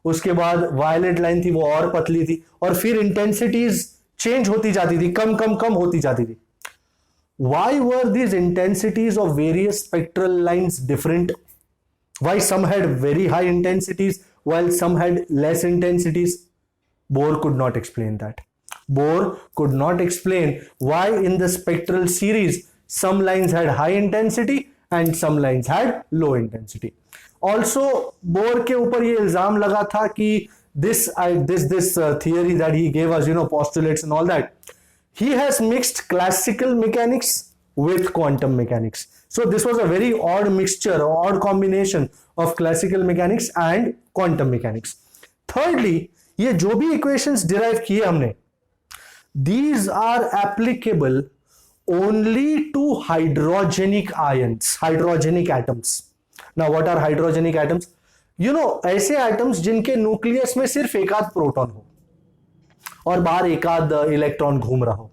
उसके बाद वायलेट लाइन थी वो और पतली थी, और फिर इंटेंसिटीज चेंज होती जाती थी, कम कम कम होती जाती थी. Why were these intensities of various spectral lines different? Why some had very high intensities while some had less intensities? Bohr could not explain that. Bohr could not explain why in the spectral series some lines had high intensity and some lines had low intensity. Also, Bohr के ऊपर ये इल्जाम लगा था कि this theory that he gave us, postulates and all that, he has mixed classical mechanics with quantum mechanics. So this was a very odd mixture, odd combination of classical mechanics and quantum mechanics. Thirdly, ये जो भी equations derive किए हमने, these are applicable only to hydrogenic ions, hydrogenic atoms. Now what are hydrogenic atoms? ऐसे atoms जिनके न्यूक्लियस में सिर्फ एक आध प्रोटॉन हो और बाहर एक आध इलेक्ट्रॉन घूम रहा हो.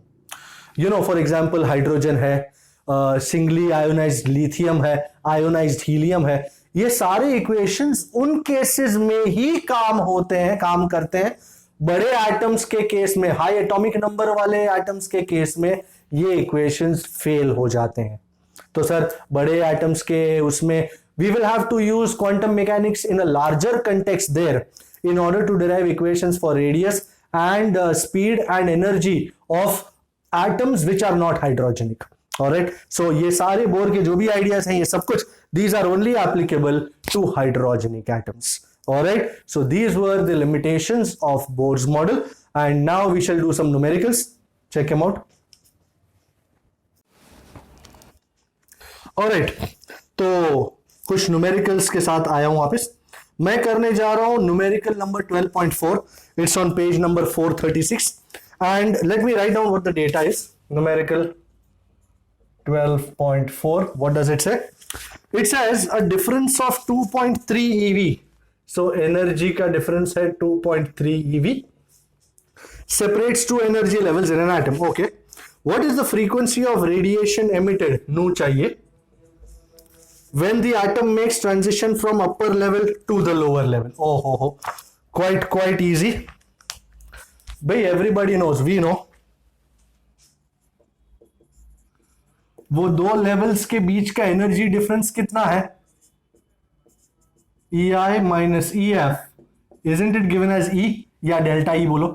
You know for example hydrogen है, सिंगली आयोनाइज्ड लिथियम है, आयोनाइज्ड हीलियम है, ये सारे इक्वेशंस उन केसेस में ही काम करते हैं। बड़े एटम्स के केस में, हाई एटॉमिक नंबर वाले एटम्स के केस में ये इक्वेशंस फेल हो जाते हैं। तो सर बड़े एटम्स के उसमें we will have to use quantum mechanics in a larger context there in order to derive equations for radius and speed and energy of atoms which are not hydrogenic. Alright, so ये सारे बोर के जो भी आइडियाज हैं, ये सब कुछ these are only applicable to hydrogenic atoms. Alright, so these were the limitations of Bohr's model, and now we shall do some numericals. Check them out. Alright, तो कुछ न्यूमेरिकल्स के साथ आया हूं वापस। मैं करने जा रहा हूं numerical number 12.4. It's on page number 436 and let me write down what the data is. Numerical 12.4, what does it say? It says a difference of 2.3 eV. So energy का डिफरेंस है 2.3 eV separates two energy levels in an atom. Okay, what is the frequency of radiation emitted? Nu चाहिए. When the atom makes transition from upper level to the lower level. Oh, quite easy. Bhai, everybody knows, we know. वो दो लेवल्स के बीच का एनर्जी डिफरेंस कितना है? EI minus EF. Isn't it given as E? या डेल्टा E बोलो.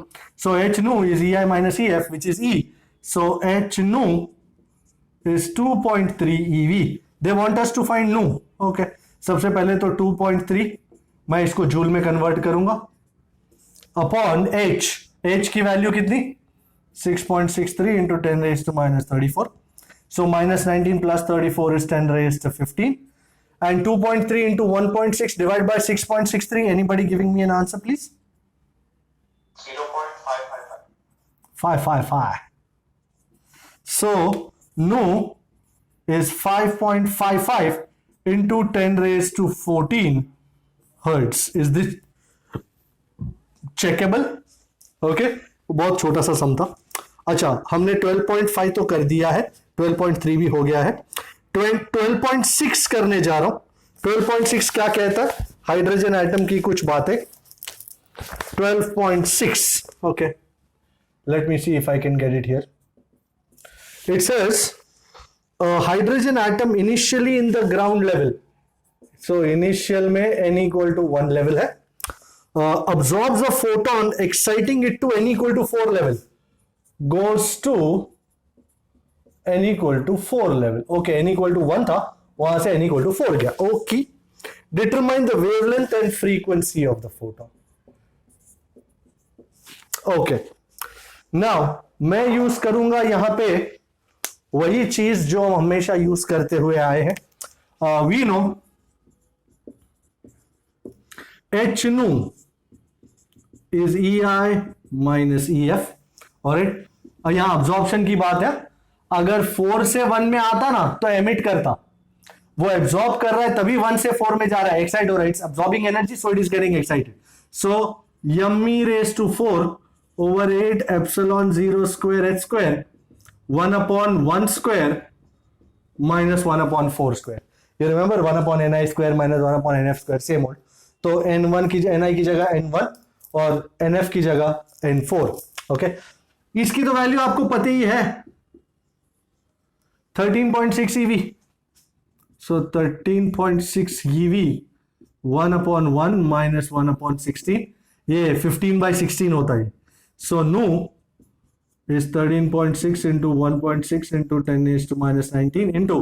So H nu is EI minus EF, which is E. So H nu is 2.3 eV. They want us to find nu. Okay. सबसे पहले तो 2.3 मैं इसको जूल में कन्वर्ट करूंगा अपॉन H. H की वैल्यू कितनी? 6.63 into 10 raised to minus 34. So minus 19 plus 34 is 10 raised to 15. And 2.3 into 1.6 divided by 6.63. Anybody giving me an answer, please? 0.555. 555. So nu is 5.55 into 10 raised to 14 hertz. Is this checkable? Okay, बहुत छोटा सा सम था. अच्छा, हमने 12.5 तो कर दिया है, 12.3 भी हो गया है. 12.6 करने जा रहा हूं. 12.6 क्या कहता है? हाइड्रोजन एटम की कुछ बातें. 12.6. Okay, let me see if I can get it here. It says hydrogen atom initially in the ground level. So initial में n equal to 1 level है. Absorbs a photon exciting it to n equal to 4 level. Goes to n equal to 4 level. Okay, n equal to 1 था, वहां से n equal to 4 गया. Okay. Determine the wavelength and frequency of the photon. Okay. Now मैं यूज करूंगा यहां पे वही चीज जो हम हमेशा यूज करते हुए आए हैं. We know H nu is EI minus EF. और यहां अब्जॉर्प्शन की बात है. अगर 4 से 1 में आता ना तो एमिट करता. वो एब्जॉर्ब कर रहा है तभी 1 से 4 में जा रहा है, एक्साइट हो रहा है. It's absorbing energy, so it is getting excited. So यम्मी raise to 4 over 8 epsilon 0 square h square 1 upon 1 square minus 1 upon 4 square. You remember 1 upon ni square minus 1 upon nf square, same old. तो n1 की ni की जगह n1 और nf की जगह n4. ओके, इसकी तो वैल्यू आपको पता ही है, 13.6 eV. So 13.6 eV 1 upon 1 minus 1 upon 16, ये 15/16 होता है. So nu is 13.6 into 1.6 into 10 raised to minus 19 into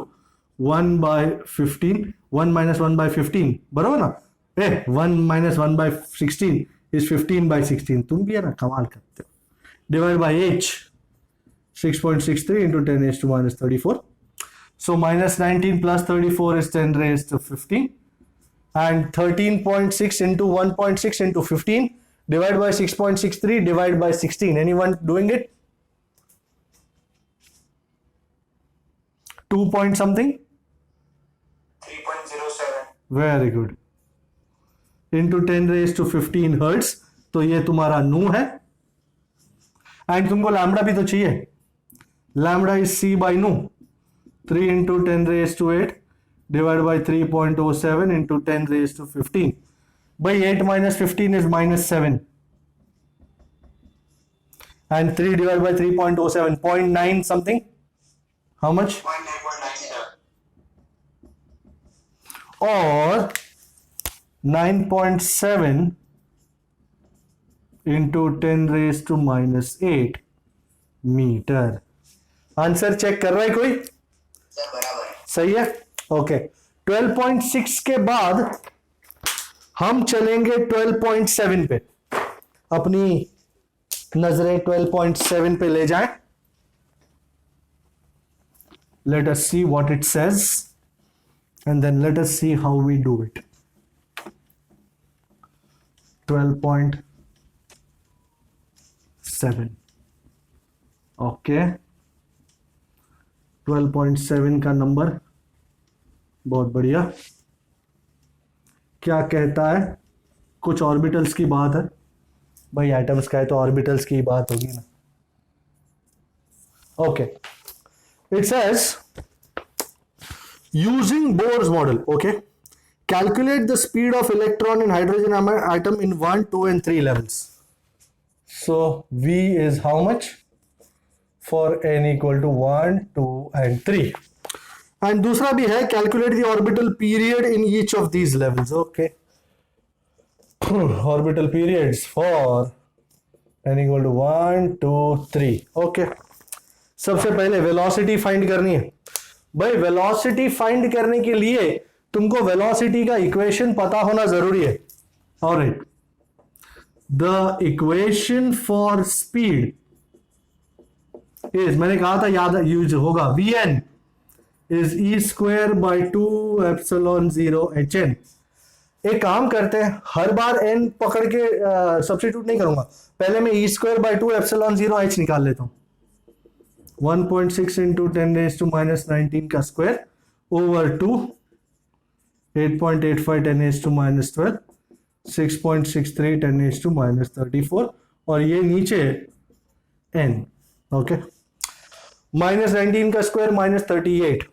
1/15. 1 minus 1/15 बराबर ना? 1 minus 1/16 is 15/16. तुम भी है ना, कमाल करते हो. Divided by h, 6.63 into 10 raised to minus 34. So minus 19 plus 34 is 10 raised to 15. And 13.6 into 1.6 into 15 divided by 6.63 divided by 16. Anyone doing it? 2 point something? 3.07. Very good. Into 10 raised to 15 hertz. तो ये तुम्हारा नू है. एंड तुमको लैम्बडा भी तो चाहिए. lambda is c by nu 3 into 10 raised to 8 divided by 3.07 into 10 raised to 15. By 8 minus 15 is minus 7. And 3 divided by 3.07, 0.9 something. How much? 0.9, Or 9.7 into 10 raised to minus 8 metre. Answer check कर रहा है कोई? सर बराबर है. सही है. ओके 12.6 के बाद हम चलेंगे 12.7 पे. अपनी नजरें 12.7 पे ले जाएं. Let us see what it says and then let us see how we do it. 12.7. Okay 12.7 का नंबर बहुत बढ़िया. क्या कहता है? कुछ ऑर्बिटल्स की बात है भाई. एटम्स का है तो ऑर्बिटल्स की बात होगी ना. Okay it says using Bohr's model, okay, calculate the speed of electron in hydrogen atom in 1, 2 and 3 levels. So V is how much? For n equal to 1, 2 and 3. And दूसरा भी है, calculate the orbital period in each of these levels. Okay. Orbital periods for n equal to 1, 2, 3. Okay. सबसे पहले वेलोसिटी फाइंड करनी है भाई. वेलोसिटी फाइंड करने के लिए तुमको वेलोसिटी का इक्वेशन पता होना जरूरी है. Alright, the equation for speed is, मैंने कहा था याद यूज होगा, Vn is E square by 2 epsilon 0 HN. एक काम करते हैं, हर बार n पकड़ के सब्स्टिट्यूट नहीं करूंगा. पहले मैं E square by 2 epsilon 0 H निकाल लेता हूं. 1.6 into 10 raised to minus 19 का square over 2, 8.85 10 raised to minus 12, 6.63 10 raised to minus 34 और ये नीचे n. ओके माइनस 19 का square minus 38,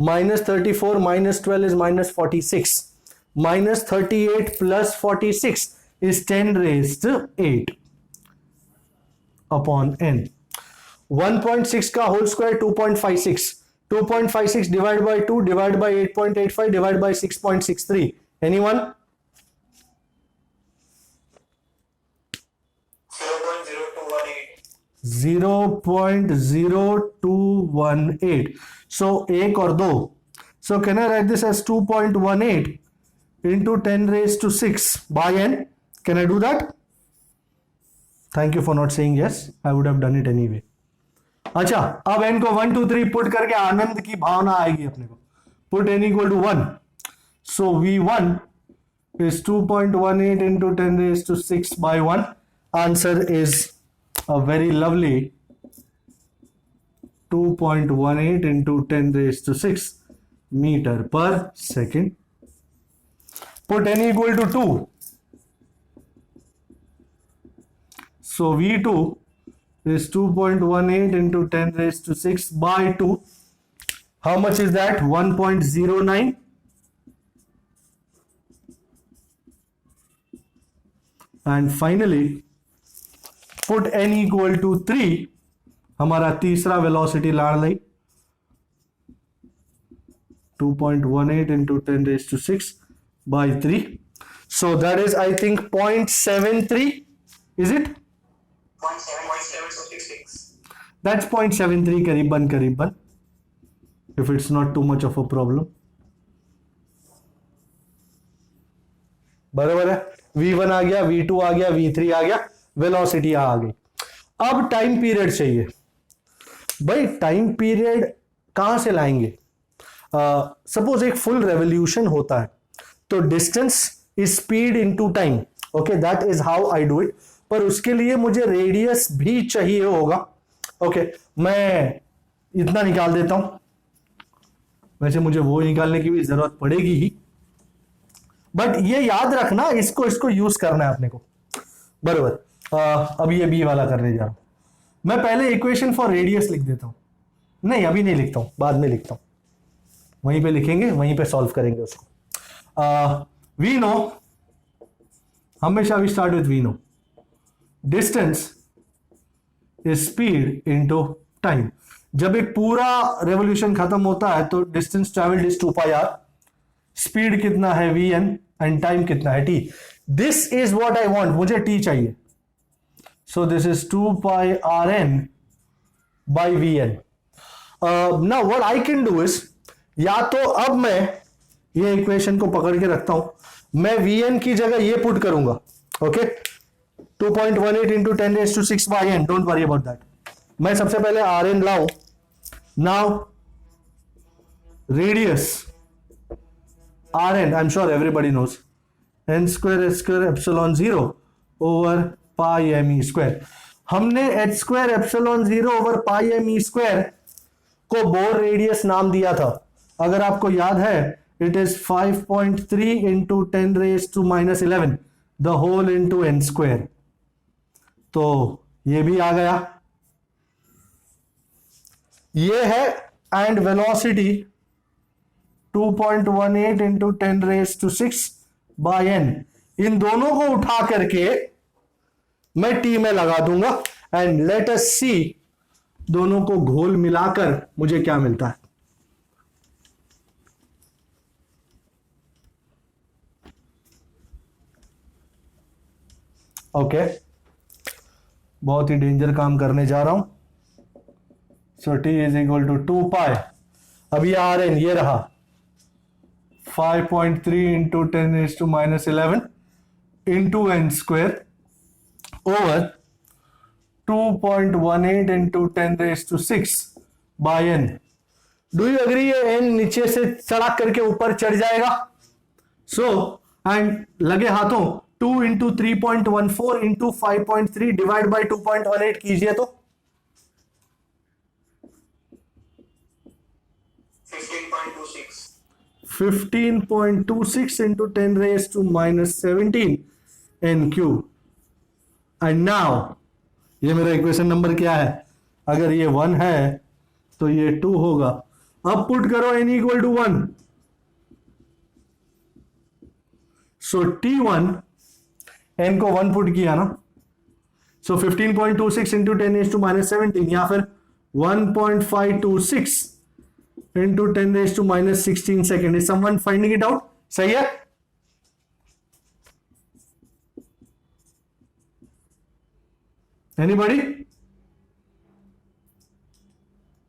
minus 34 minus 12 is minus 46, minus 38 plus 46 is 10 raised to 8 upon n. 1.6 का whole square 2.56, 2.56 divide by 2 divide by 8.85 divide by 6.63. Anyone? 0.0218. So 1 और 2. So can I write this as 2.18 into 10 raised to 6 by n? Can I do that? Thank you for not saying yes. I would have done it anyway. अच्छा, अब n को 1 2 3 पुट करके आनंद की भावना आएगी अपने को. Put n equal to 1. So V1 is 2.18 into 10 raised to 6 by 1. Answer is a very lovely 2.18 into 10 raised to 6 meter per second. Put n equal to 2. So V2 is 2.18 into 10 raised to 6 by 2. How much is that? 1.09. And finally, put n equal to 3. हमारा तीसरा वेलोसिटी लाड़ ली 2.18 into 10 raised to 6 by 3. So that is, I think, 0.73. Is it? 0.766. That's 0.73 करीबन करीबन, if it's not too much of a problem. बराबर है. V1 आ गया, V2 आ गया, V3 आ गया, वेलोसिटी आ गई. अब टाइम पीरियड चाहिए भाई. टाइम पीरियड कहां से लाएंगे? सपोज एक फुल रेवोल्यूशन होता है तो distance is speed into time. Okay, that is how I do it. पर उसके लिए मुझे रेडियस भी चाहिए होगा. ओके, मैं इतना निकाल देता हूं. वैसे मुझे वो निकालने की भी जरूरत पड़ेगी ही, बट ये याद रखना, इसको यूज करना है अपने को. बराबर. अब ये बी वाला करने जा रहा हूं. मैं पहले इक्वेशन फॉर रेडियस लिख देता हूं, नहीं अभी नहीं लिखता हूं, बाद में लिखता हूं, वहीं पे लिखेंगे, वहीं पे सॉल्व करेंगे उसको। वी नो, हमेशा we start with we know, distance is speed into time. जब एक पूरा रेवोल्यूशन खत्म होता है तो distance travelled is 2πr, speed कितना है vn एंड टाइम कितना है t। This is what I want, मुझे t चाहिए, सो this is 2πrn by vn। Now what I can do is, या तो अब मैं ये इक्वेशन को पकड़ के रखता हूं, मैं vn की जगह ये पुट करूंगा, okay 2.18 into 10⁶ by n, don't worry about that. मैं सबसे पहले rn लाऊं, now radius rn, I am sure everybody knows, n square h square epsilon 0 over pi m e square. हमने h square epsilon 0 over pi m e square को बोर रेडियस नाम दिया था, अगर आपको याद है, it is 5.3 into 10⁻⁻11 the whole into n square. तो ये भी आ गया, ये है, and velocity 2.18 into 10⁻⁶ by n। इन दोनों को उठा करके मैं t में लगा दूंगा, एंड लेट अस सी दोनों को घोल मिलाकर मुझे क्या मिलता है। ओके, बहुत ही डेंजर काम करने जा रहा हूं। So t is equal to 2π, अभी आर एन ये रहा 5.3 into 10⁻⁻11 into n square over 2.18 into 10⁻⁶ by n। Do you agree, ये n नीचे से सड़क करके ऊपर चढ़ जाएगा। सो एंड लगे हाथों 2 इंटू 3.14 इंटू 5.3 डिवाइड बाई 2.18 कीजिए तो 15.26 15.26 into 10⁻⁻17 n cube. And now ये मेरा इक्वेशन नंबर क्या है, अगर ये 1 है तो ये 2 होगा। अब पुट करो n equal to 1, so t1, n को 1 पुट किया ना, सो 15.26 इंटू 10⁻⁻17 या फिर 1.526 into 10⁻⁻16 second. Is someone finding it out? सही है। Anybody?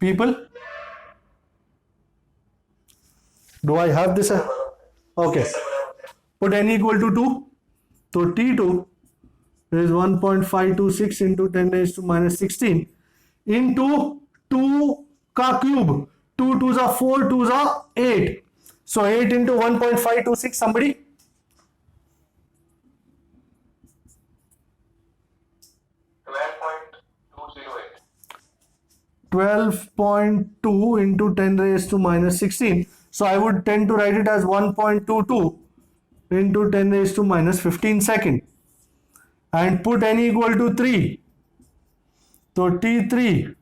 People? Do I have this? Okay. Put n equal to 2. So T2 is 1.526 into 10⁻⁻16 into 2 का cube. 2 2s are 4, 2s are 8. So 8 into 1.526, somebody? 12.2 into 10⁻⁻16. So I would tend to write it as 1.22 into 10⁻⁻15 second, and put n equal to 3. So T3,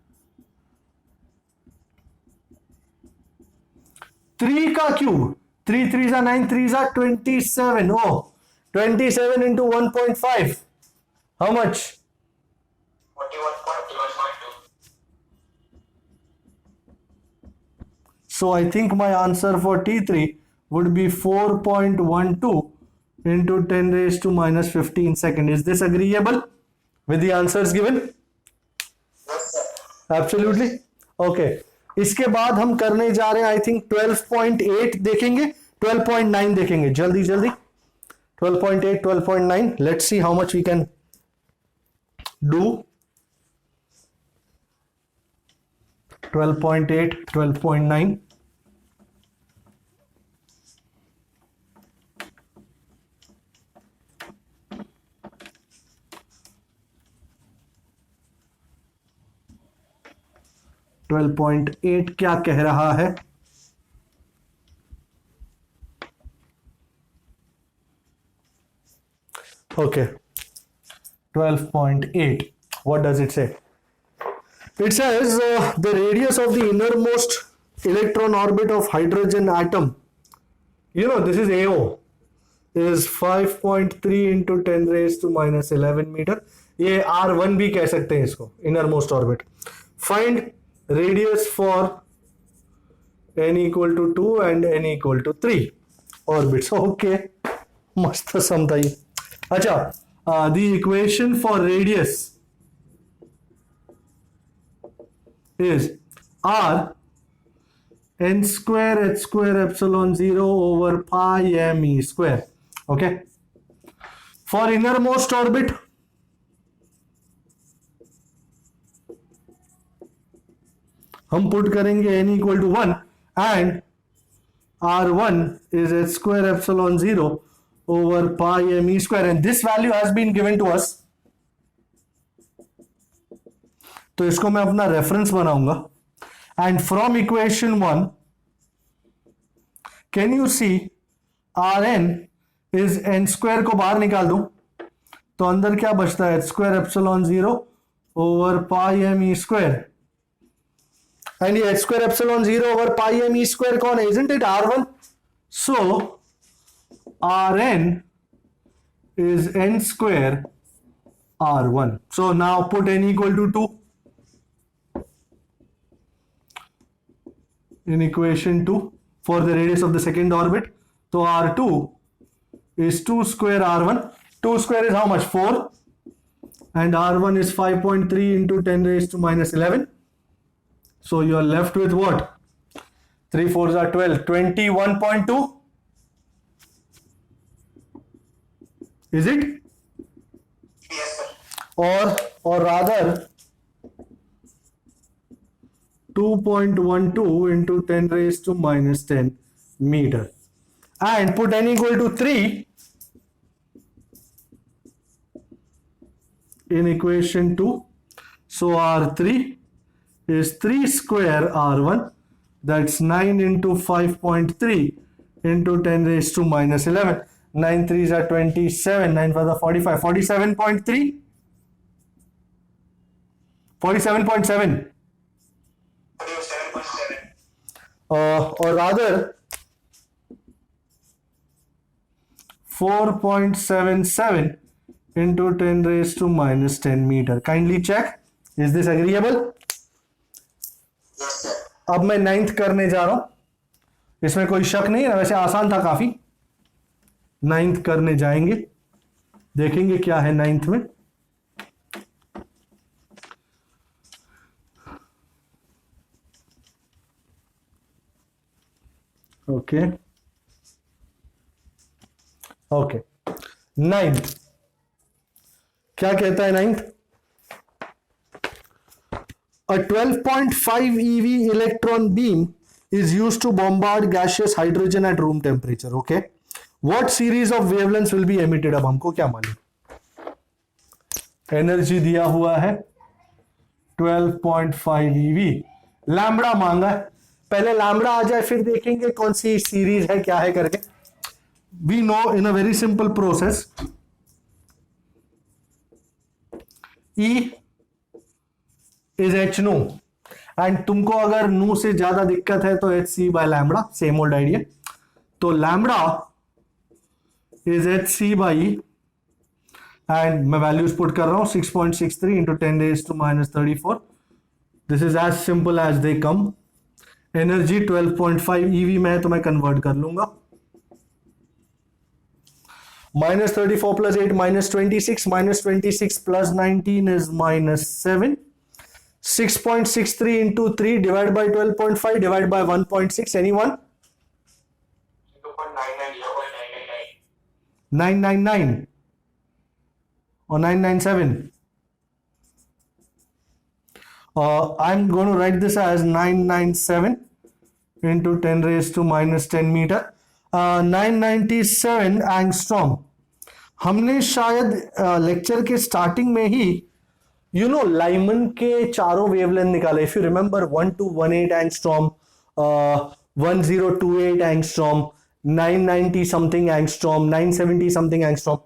3 का cube, 3 3s are 9, 3s are 27. Oh, 27 into 1.5. How much? 41.2. So I think my answer for T3 would be 4.12 into 10⁻⁻15 second. Is this agreeable with the answers given? Yes, sir. Absolutely. Okay. इसके बाद हम करने जा रहे हैं, आई थिंक 12.8 देखेंगे, 12.9 देखेंगे, जल्दी जल्दी 12.8, 12.9. Let's see how much we can do. 12.8, 12.9. Twelve point eight क्या कह रहा है? Okay, 12.8. What does it say? It says the radius of the innermost electron orbit of hydrogen atom, you know, this is AO, is 5.3 into 10 raised to minus 11 metre. ये R1 भी कह सकते हैं इसको, innermost orbit. Find radius for n equal to 2 and n equal to 3 orbits. Okay, मस्त सम था ये. अच्छा, the equation for radius is R n square h square epsilon 0 over pi m e square. Okay. For innermost orbit, हम पुट करेंगे n equal to 1 and R1 is h square epsilon 0 over pi m e square, and this value has been given to us. तो इसको मैं अपना रेफरेंस बनाऊंगा. And from equation 1 can you see Rn is n square को बाहर निकाल दूं तो अंदर क्या बचता है, h square epsilon 0 over pi m e square. And ये h स्क्वायर एप्सिलॉन 0 ओवर पाई m e स्क्वायर कौन है, isn't it R1? So Rn is n square R1. So now put n equal to 2 in equation 2 for the radius of the second orbit. So R2 is 2 square R1. 2 square is how much? 4. And R1 is 5.3 into 10 raised to minus 11. So you are left with what? 3 4s are 12. 21.2. Is it? Yes, sir. Or rather 2.12 into 10 raised to minus 10 meter. And put n equal to 3 in equation 2. So R3 is 3 square R1, that's 9 into 5.3 into 10 raised to minus 11. 9 3s are 27, 9 5s are 45, 47.3, 47.7. 7.7. Or rather 4.77 into 10 raised to minus 10 meter. Kindly check, is this agreeable? Yes, sir. अब मैं 9th करने जा रहा हूं, इसमें कोई शक नहीं है, वैसे आसान था काफी. 9th करने जाएंगे, देखेंगे क्या है 9th में. ओके ओके 9th क्या कहता है 9th? A 12.5 eV electron beam is used to bombard gaseous hydrogen at room temperature. Okay, what series of wavelengths will be emitted? अब हमको क्या मालूम, एनर्जी दिया हुआ है 12.5 eV, लैम्बडा मांगा है. पहले लैम्बडा आ जाए फिर देखेंगे कौन सी सीरीज है क्या है करके. We know in a very simple process, E is H nu, and तुमको अगर नू से ज्यादा दिक्कत है तो H C by lambda, same old idea. तो lambda is H C by, and मैं वैल्यूज पुट कर रहा हूं 6.63 into 10 raised to minus 34. This is as simple as they come. Energy 12.5 EV में है तो मैं कन्वर्ट कर लूंगा. minus 34 plus 8 minus 26, minus 26 plus 19 is minus 7. 6.63 into 3 divided by 12.5 divided by 1.6. Anyone? 2.999. 999 or 997? I'm going to write this as 997 into 10 raised to minus 10 meter. 997 angstrom. हमने शायद लेक्चर के स्टार्टिंग में ही लाइमन के चारों वेवलेंथ निकाले. If you remember 1218 angstrom, 1028 angstrom, 990 something angstrom, 970 something angstrom.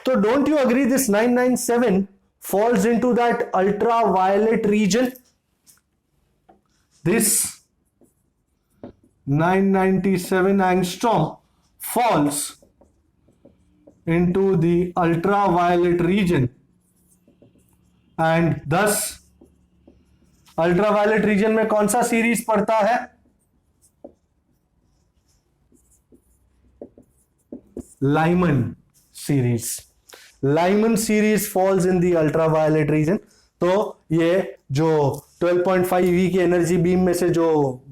तो don't you agree this 997 falls into that ultraviolet region this 997 angstrom falls into the ultraviolet region, and thus ultraviolet region में कौन सा सीरीज पड़ता है? Lyman series. Lyman series falls in the ultraviolet region. तो ये जो 12.5 eV की एनर्जी बीम में से जो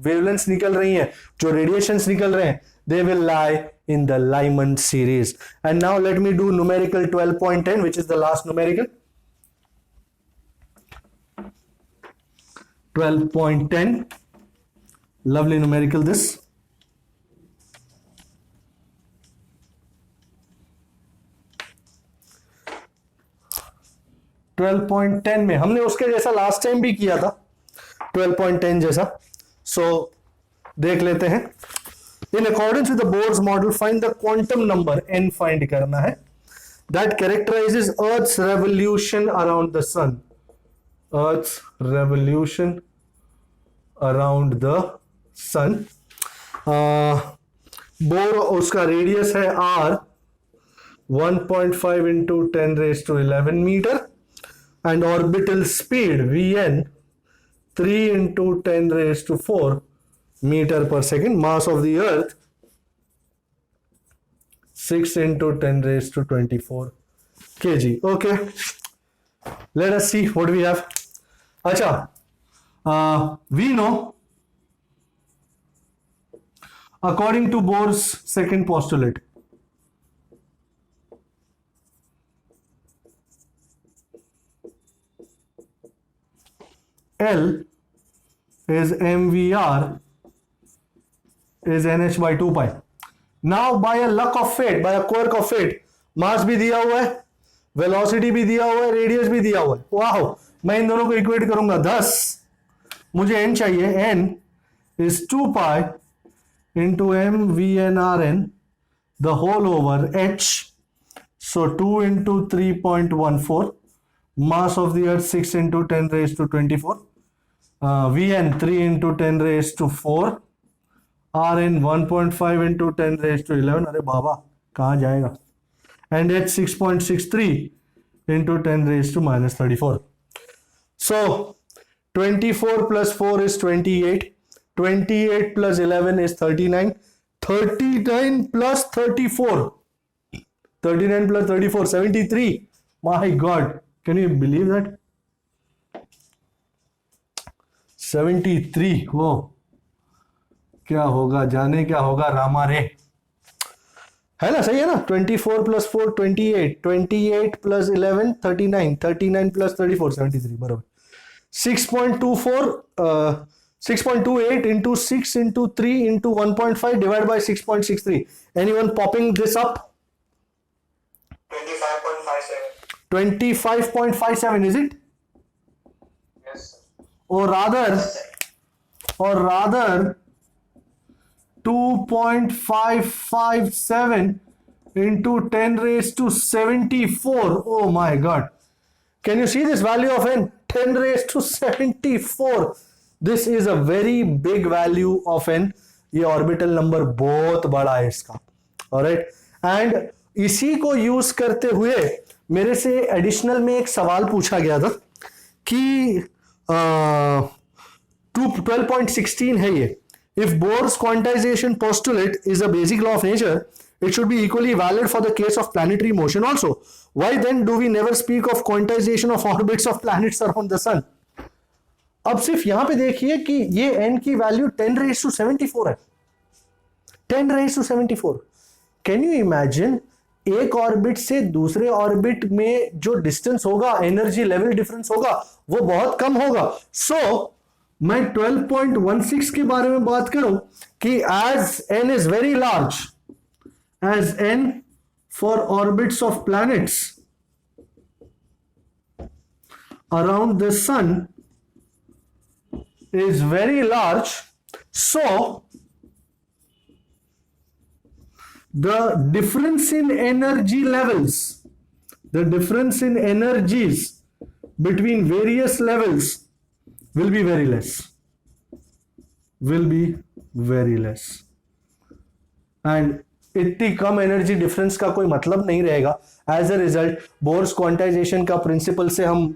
वेवलेंथ्स निकल रही हैं, जो रेडिएशंस निकल रहे हैं, they will lie in the Lyman series. And now let me do numerical 12.10, which is the last numerical. 12.10, lovely numerical this. $12.10 में हमने उसके जैसा लास्ट टाइम भी किया था, 12.10 जैसा. सो देख लेते हैं. In accordance with the Bohr's model, find the quantum number n. find करना है that characterizes Earth's revolution around the sun. Earth's revolution around the sun. Bohr उसका रेडियस है r, 1.5 into 10 raised to 11 meter, and orbital speed Vn 3 into 10 raised to 4 meter per second. Mass of the earth 6 into 10 raised to 24 kg. Okay, let us see what we have. Acha, we know according to Bohr's second postulate, L is mvr is nh by 2 pi. Now by a luck of fate, by a quirk of fate, मास भी दिया हुआ है, वेलोसिटी भी दिया हुआ है, रेडियस भी दिया हुआ है. वाह, मैं इन दोनों को इक्वेट करूंगा. 10 मुझे n चाहिए. n is 2 pi into m vn rn the whole over h. So 2 into 3.14. Mass of the earth 6 into 10 raised to 24. Vn 3 into 10 raised to 4. Rn 1.5 into 10 raised to 11. अरे बाबा कहाँ जाएगा? And h 6.63 into 10 raised to minus 34. So 24 plus 4 is 28. 28 plus 11 is 39. 39 plus 34. 39 plus 34, 73. My God, can you believe that? 73. वो क्या होगा, जाने क्या होगा रामा रे. है ना, सही है ना. 24 plus 4 28, 28 plus 11 39, 39 plus 34 73. बराबर 6.24 6.28 into 6 into 3 into 1.5 divided by 6.63. Anyone popping this up? 25.57. 25.57, is it? Yes, sir. Or rather 2.557 into 10 raised to 74. Oh my God. Can you see this value of n? 10 raised to 74. This is a very big value of n. ये ऑर्बिटल नंबर बहुत बड़ा है इसका. ऑलराइट, एंड इसी को यूज करते हुए मेरे से एडिशनल में एक सवाल पूछा गया था कि 12.16 है ये. If Bohr's quantization postulate is a basic law of nature, it should be equally valid for the case of planetary motion also. Why then do we never speak of quantization of orbits of planets around the sun? अब सिर्फ यहां पे देखिए कि ये n की वैल्यू 10 raised to 74 है. 10 raised to 74. Can you imagine एक ऑर्बिट से दूसरे ऑर्बिट में जो डिस्टेंस होगा, एनर्जी लेवल डिफरेंस होगा, वो बहुत कम होगा. सो मैं 12.16 के बारे में बात करूं कि as n is very large, as n for orbits of planets around the sun is very large, so the difference in energy levels, the difference in energies between various levels will be very less. will be very less. And इतनी कम एनर्जी डिफरेंस का कोई मतलब नहीं रहेगा. As a result Bohr's quantization का प्रिंसिपल से हम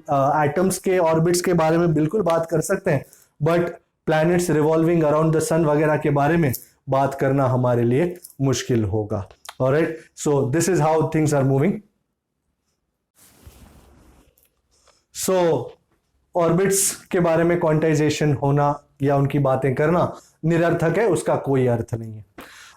एटम्स के ऑर्बिट्स के बारे में बिल्कुल बात कर सकते हैं, but planets revolving around the sun वगैरह के बारे में बात करना हमारे लिए मुश्किल होगा. Alright, so this is how things are moving. So orbits के बारे में क्वांटाइजेशन होना या उनकी बातें करना निरर्थक है, उसका कोई अर्थ नहीं है.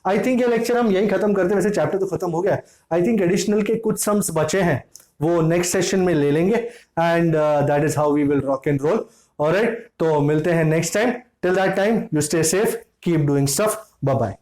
आई थिंक ये लेक्चर हम यही खत्म करते हैं. वैसे चैप्टर तो खत्म हो गया. आई थिंक एडिशनल के कुछ सम्स बचे हैं, वो नेक्स्ट सेशन में ले लेंगे. And that is how we will rock and roll. Alright, तो मिलते हैं next time. Till that time you stay safe, keep doing stuff. Bye bye.